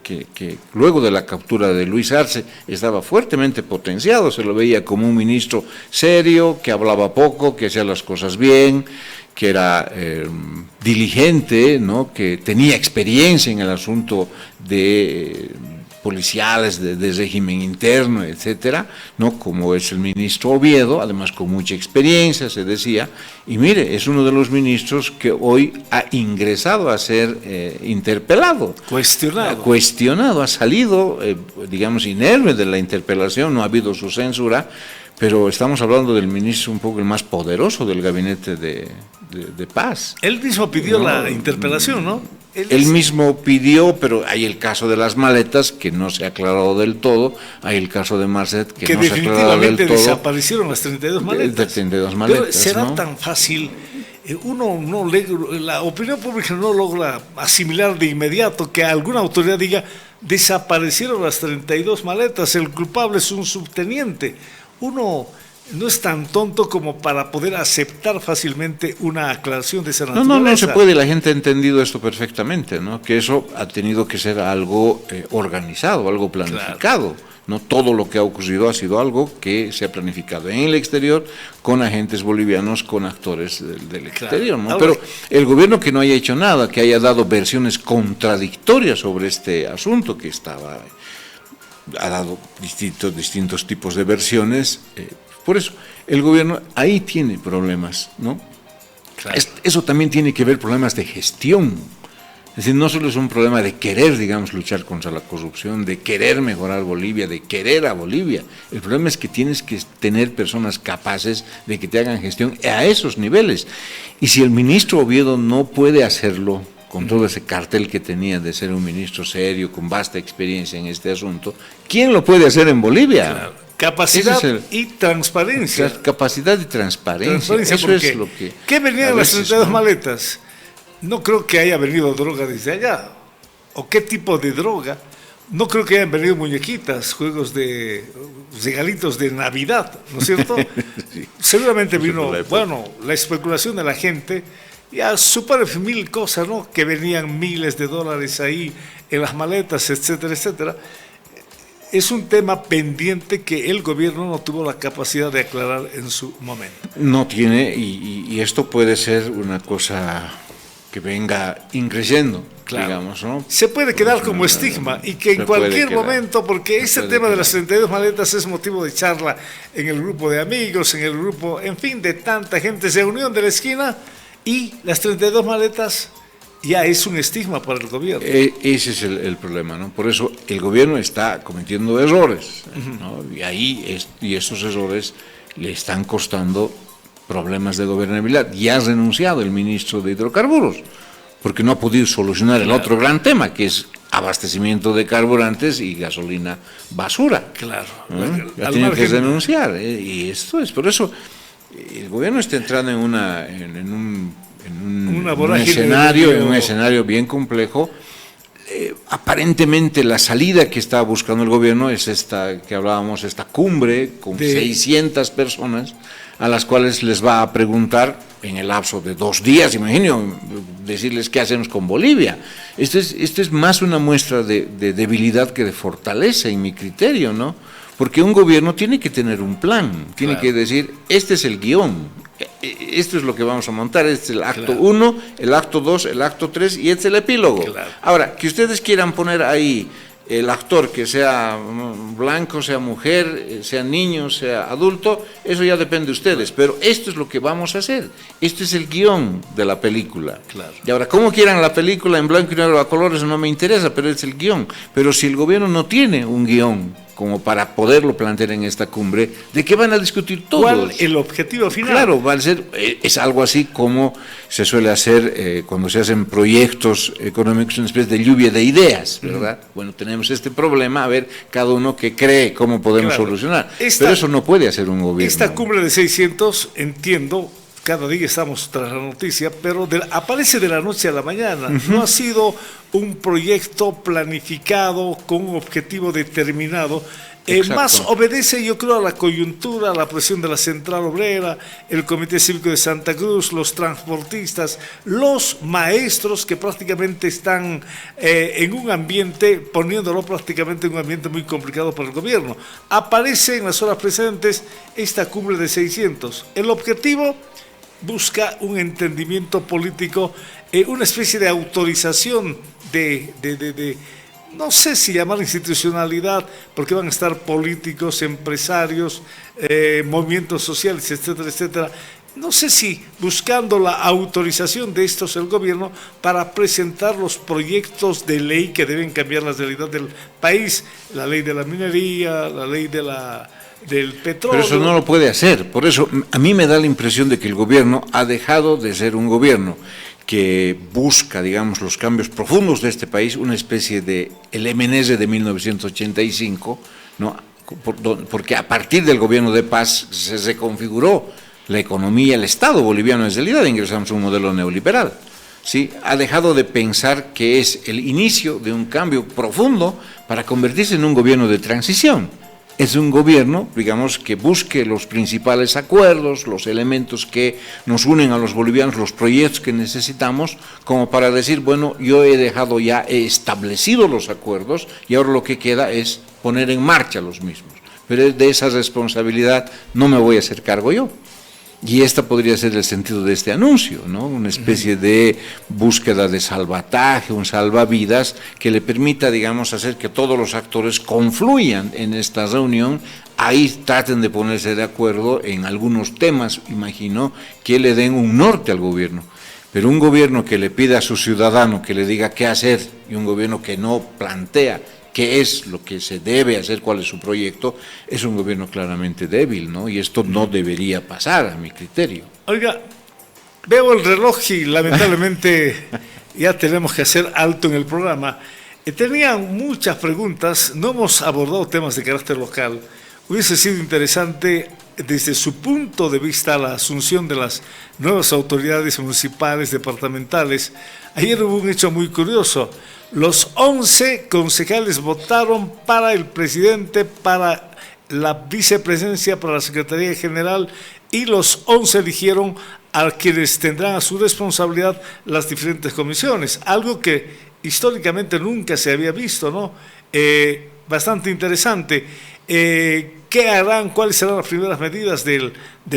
[SPEAKER 3] luego de la captura de Luis Arce, estaba fuertemente potenciado, se lo veía como un ministro serio, que hablaba poco, que hacía las cosas bien, que era diligente, ¿no?, que tenía experiencia en el asunto de policiales, de régimen interno, etcétera, ¿no?, como es el ministro Oviedo, además con mucha experiencia, se decía, y mire, es uno de los ministros que hoy ha ingresado a ser interpelado. Cuestionado, ha salido, digamos, inerme de la interpelación, no ha habido su censura, pero estamos hablando del ministro un poco el más poderoso del gabinete de paz.
[SPEAKER 2] Él mismo pidió la interpelación, ¿no?
[SPEAKER 3] Él mismo pidió, pero hay el caso de las maletas que no se ha aclarado del todo, hay el caso de Marcet que no se ha aclarado del todo.
[SPEAKER 2] Que definitivamente desaparecieron las 32 maletas.
[SPEAKER 3] De 32 maletas,
[SPEAKER 2] pero será, ¿no?, tan fácil, la opinión pública no logra asimilar de inmediato que alguna autoridad diga, desaparecieron las 32 maletas, el culpable es un subteniente. Uno no es tan tonto como para poder aceptar fácilmente una aclaración de esa naturaleza.
[SPEAKER 3] No se puede, la gente ha entendido esto perfectamente, ¿no?, que eso ha tenido que ser algo organizado, algo planificado. Claro. No todo lo que ha ocurrido ha sido algo que se ha planificado en el exterior con agentes bolivianos, con actores del exterior, ¿no? Pero el gobierno que no haya hecho nada, que haya dado versiones contradictorias sobre este asunto que ha dado distintos tipos de versiones. Por eso, el gobierno ahí tiene problemas, ¿no? Claro. Eso también tiene que ver problemas de gestión. Es decir, no solo es un problema de querer, digamos, luchar contra la corrupción, de querer mejorar Bolivia, de querer a Bolivia. El problema es que tienes que tener personas capaces de que te hagan gestión a esos niveles. Y si el ministro Oviedo no puede hacerlo, con todo ese cartel que tenía de ser un ministro serio, con vasta experiencia en este asunto, ¿quién lo puede hacer en Bolivia?
[SPEAKER 2] Claro. Capacidad y transparencia.
[SPEAKER 3] Capacidad y transparencia. Eso es lo que...
[SPEAKER 2] ¿Qué venían las 32 maletas? No creo que haya venido droga desde allá. ¿O qué tipo de droga? No creo que hayan venido muñequitas, juegos de regalitos de Navidad, ¿no es cierto? Sí. Seguramente vino, la especulación de la gente. Ya supone mil cosas, ¿no? Que venían miles de dólares ahí en las maletas, etcétera, etcétera. Es un tema pendiente que el gobierno no tuvo la capacidad de aclarar en su momento.
[SPEAKER 3] No tiene, y esto puede ser una cosa que venga increciendo, digamos, ¿no?
[SPEAKER 2] Se puede quedar como estigma y que en cualquier momento, porque ese tema de las 32 maletas es motivo de charla en el grupo de amigos, en el grupo, en fin, de tanta gente, reunión de la esquina, y las 32 maletas ya es un estigma para el gobierno.
[SPEAKER 3] Ese es el problema, ¿no? Por eso el gobierno está cometiendo errores, ¿no? Y esos errores le están costando problemas de gobernabilidad. Ya ha renunciado el ministro de Hidrocarburos, porque no ha podido solucionar el otro gran tema, que es abastecimiento de carburantes y gasolina basura.
[SPEAKER 2] Claro.
[SPEAKER 3] Ha tenido que renunciar, y esto es, por eso el gobierno está entrando en un escenario bien complejo. Aparentemente la salida que está buscando el gobierno es esta que hablábamos, esta cumbre con 600 personas a las cuales les va a preguntar en el lapso de 2 días, imagino, decirles qué hacemos con Bolivia. Esto es más una muestra de debilidad que de fortaleza en mi criterio, ¿no? Porque un gobierno tiene que tener un plan, tiene que decir, este es el guión, esto es lo que vamos a montar, este es el acto 1, el acto 2, el acto 3 y este es el epílogo. Ahora, que ustedes quieran poner ahí el actor que sea blanco, sea mujer, sea niño, sea adulto, eso ya depende de ustedes, pero esto es lo que vamos a hacer, este es el guión de la película. Y ahora, cómo quieran la película en blanco y negro a colores no me interesa, pero es el guión. Pero si el gobierno no tiene un guión como para poderlo plantear en esta cumbre, de qué van a discutir todos.
[SPEAKER 2] ¿Cuál el objetivo final?
[SPEAKER 3] Claro, va a ser, es algo así como se suele hacer cuando se hacen proyectos económicos, una especie de lluvia de ideas, ¿verdad? Bueno, tenemos este problema, a ver, cada uno que cree cómo podemos solucionar. Pero eso no puede hacer un gobierno.
[SPEAKER 2] Esta cumbre de 600, entiendo, cada día estamos tras la noticia, pero aparece de la noche a la mañana. No ha sido un proyecto planificado con un objetivo determinado. Más obedece, yo creo, a la coyuntura, a la presión de la Central Obrera, el Comité Cívico de Santa Cruz, los transportistas, los maestros que prácticamente están en un ambiente, poniéndolo prácticamente en un ambiente muy complicado para el gobierno. Aparece en las horas precedentes esta cumbre de 600. El objetivo busca un entendimiento político, una especie de autorización de no sé si llamar institucionalidad, porque van a estar políticos, empresarios, movimientos sociales, etcétera, etcétera. No sé si buscando la autorización de estos el gobierno para presentar los proyectos de ley que deben cambiar la realidad del país, la ley de la minería, la ley del petróleo.
[SPEAKER 3] Pero eso no lo puede hacer. Por eso a mí me da la impresión de que el gobierno ha dejado de ser un gobierno que busca, digamos, los cambios profundos de este país, una especie de el MNS de 1985, ¿no? Porque a partir del gobierno de paz se reconfiguró la economía, el Estado boliviano en realidad, ingresamos a un modelo neoliberal. ¿Sí? Ha dejado de pensar que es el inicio de un cambio profundo para convertirse en un gobierno de transición. Es un gobierno, digamos, que busque los principales acuerdos, los elementos que nos unen a los bolivianos, los proyectos que necesitamos, como para decir, bueno, yo he establecido los acuerdos y ahora lo que queda es poner en marcha los mismos. Pero de esa responsabilidad no me voy a hacer cargo yo. Y esta podría ser el sentido de este anuncio, ¿no? Una especie de búsqueda de salvataje, un salvavidas que le permita, digamos, hacer que todos los actores confluyan en esta reunión, ahí traten de ponerse de acuerdo en algunos temas, imagino, que le den un norte al gobierno. Pero un gobierno que le pida a su ciudadano que le diga qué hacer y un gobierno que no plantea qué es lo que se debe hacer, cuál es su proyecto, es un gobierno claramente débil, ¿no? Y esto no debería pasar, a mi criterio.
[SPEAKER 2] Oiga, veo el reloj y lamentablemente ya tenemos que hacer alto en el programa. Tenía muchas preguntas, no hemos abordado temas de carácter local. Hubiese sido interesante, desde su punto de vista, la asunción de las nuevas autoridades municipales, departamentales. Ayer hubo un hecho muy curioso. Los 11 concejales votaron para el presidente, para la vicepresidencia, para la Secretaría General, y los 11 eligieron a quienes tendrán a su responsabilidad las diferentes comisiones, algo que históricamente nunca se había visto, ¿no? Bastante interesante. ¿Qué harán? ¿Cuáles serán las primeras medidas del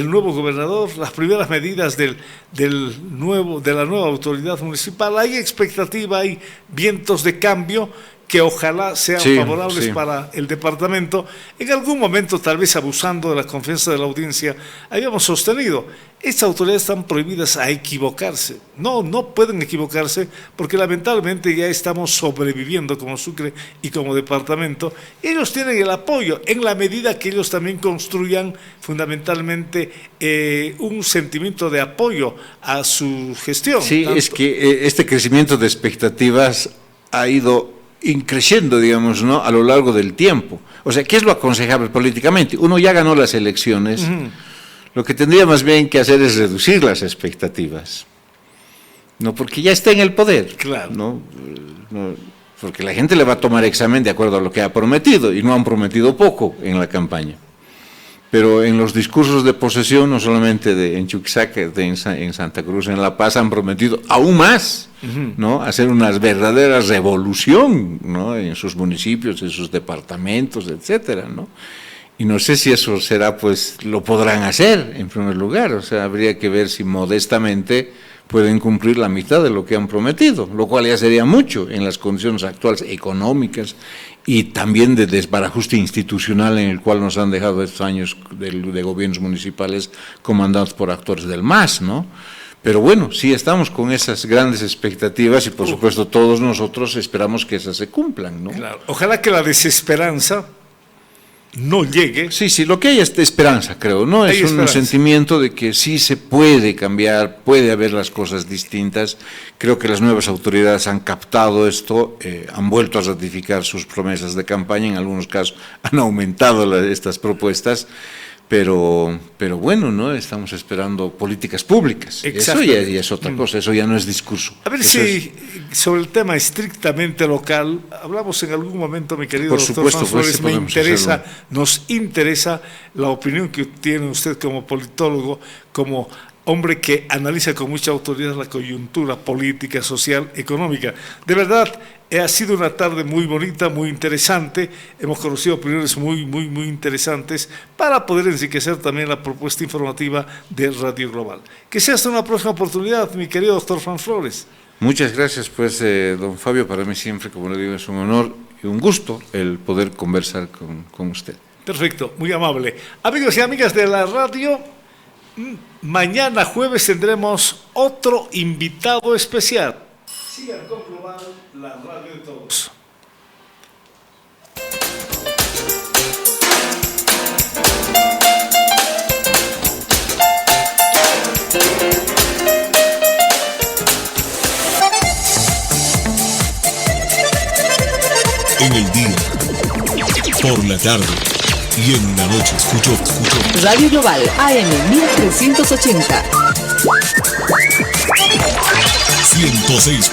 [SPEAKER 2] nuevo gobernador? Las primeras medidas de la nueva autoridad municipal. Hay expectativa, hay vientos de cambio que ojalá sean favorables para el departamento. En algún momento, tal vez abusando de la confianza de la audiencia, habíamos sostenido, estas autoridades están prohibidas a equivocarse. No pueden equivocarse porque lamentablemente ya estamos sobreviviendo como Sucre y como departamento. Ellos tienen el apoyo en la medida que ellos también construyan fundamentalmente un sentimiento de apoyo a su gestión.
[SPEAKER 3] Sí, es que este crecimiento de expectativas ha ido increciendo, digamos, ¿no?, a lo largo del tiempo. O sea, ¿qué es lo aconsejable políticamente? Uno ya ganó las elecciones, lo que tendría más bien que hacer es reducir las expectativas, ¿no? Porque ya está en el poder,
[SPEAKER 2] claro.
[SPEAKER 3] ¿no? Porque la gente le va a tomar examen de acuerdo a lo que ha prometido, y no han prometido poco en la campaña. Pero en los discursos de posesión, no solamente en Chuquisaca, en Santa Cruz, en La Paz, han prometido aún más, ¿no?, hacer una verdadera revolución, ¿no?, en sus municipios, en sus departamentos, etcétera, ¿no? Y no sé si eso será, pues, lo podrán hacer, en primer lugar. O sea, habría que ver si modestamente pueden cumplir la mitad de lo que han prometido, lo cual ya sería mucho en las condiciones actuales económicas y también de desbarajuste institucional en el cual nos han dejado estos años de gobiernos municipales comandados por actores del MAS, ¿no? Pero bueno, sí estamos con esas grandes expectativas y por supuesto todos nosotros esperamos que esas se cumplan, ¿no?
[SPEAKER 2] Claro. Ojalá que la desesperanza no llegue.
[SPEAKER 3] Sí, lo que hay es de esperanza, creo, ¿no? Es un sentimiento de que sí se puede cambiar, puede haber las cosas distintas. Creo que las nuevas autoridades han captado esto, han vuelto a ratificar sus promesas de campaña, en algunos casos han aumentado estas propuestas. Pero bueno, ¿no? Estamos esperando políticas públicas. Eso ya es otra cosa, eso ya no es discurso.
[SPEAKER 2] A ver si sobre el tema estrictamente local, hablamos en algún momento, mi querido doctor Fran Flores, nos interesa la opinión que tiene usted como politólogo, como hombre que analiza con mucha autoridad la coyuntura política, social, económica. De verdad, ha sido una tarde muy bonita, muy interesante. Hemos conocido opiniones muy interesantes para poder enriquecer también la propuesta informativa de Radio Global. Que sea hasta una próxima oportunidad, mi querido doctor Fran Flores.
[SPEAKER 3] Muchas gracias, pues, don Fabio. Para mí siempre, como le digo, es un honor y un gusto el poder conversar con usted.
[SPEAKER 2] Perfecto, muy amable. Amigos y amigas de la radio, mañana jueves tendremos otro invitado especial. Sigan con Global, la radio de todos.
[SPEAKER 4] En el día, por la tarde y en la noche escucho.
[SPEAKER 5] Radio Global AM 1380.
[SPEAKER 4] 106.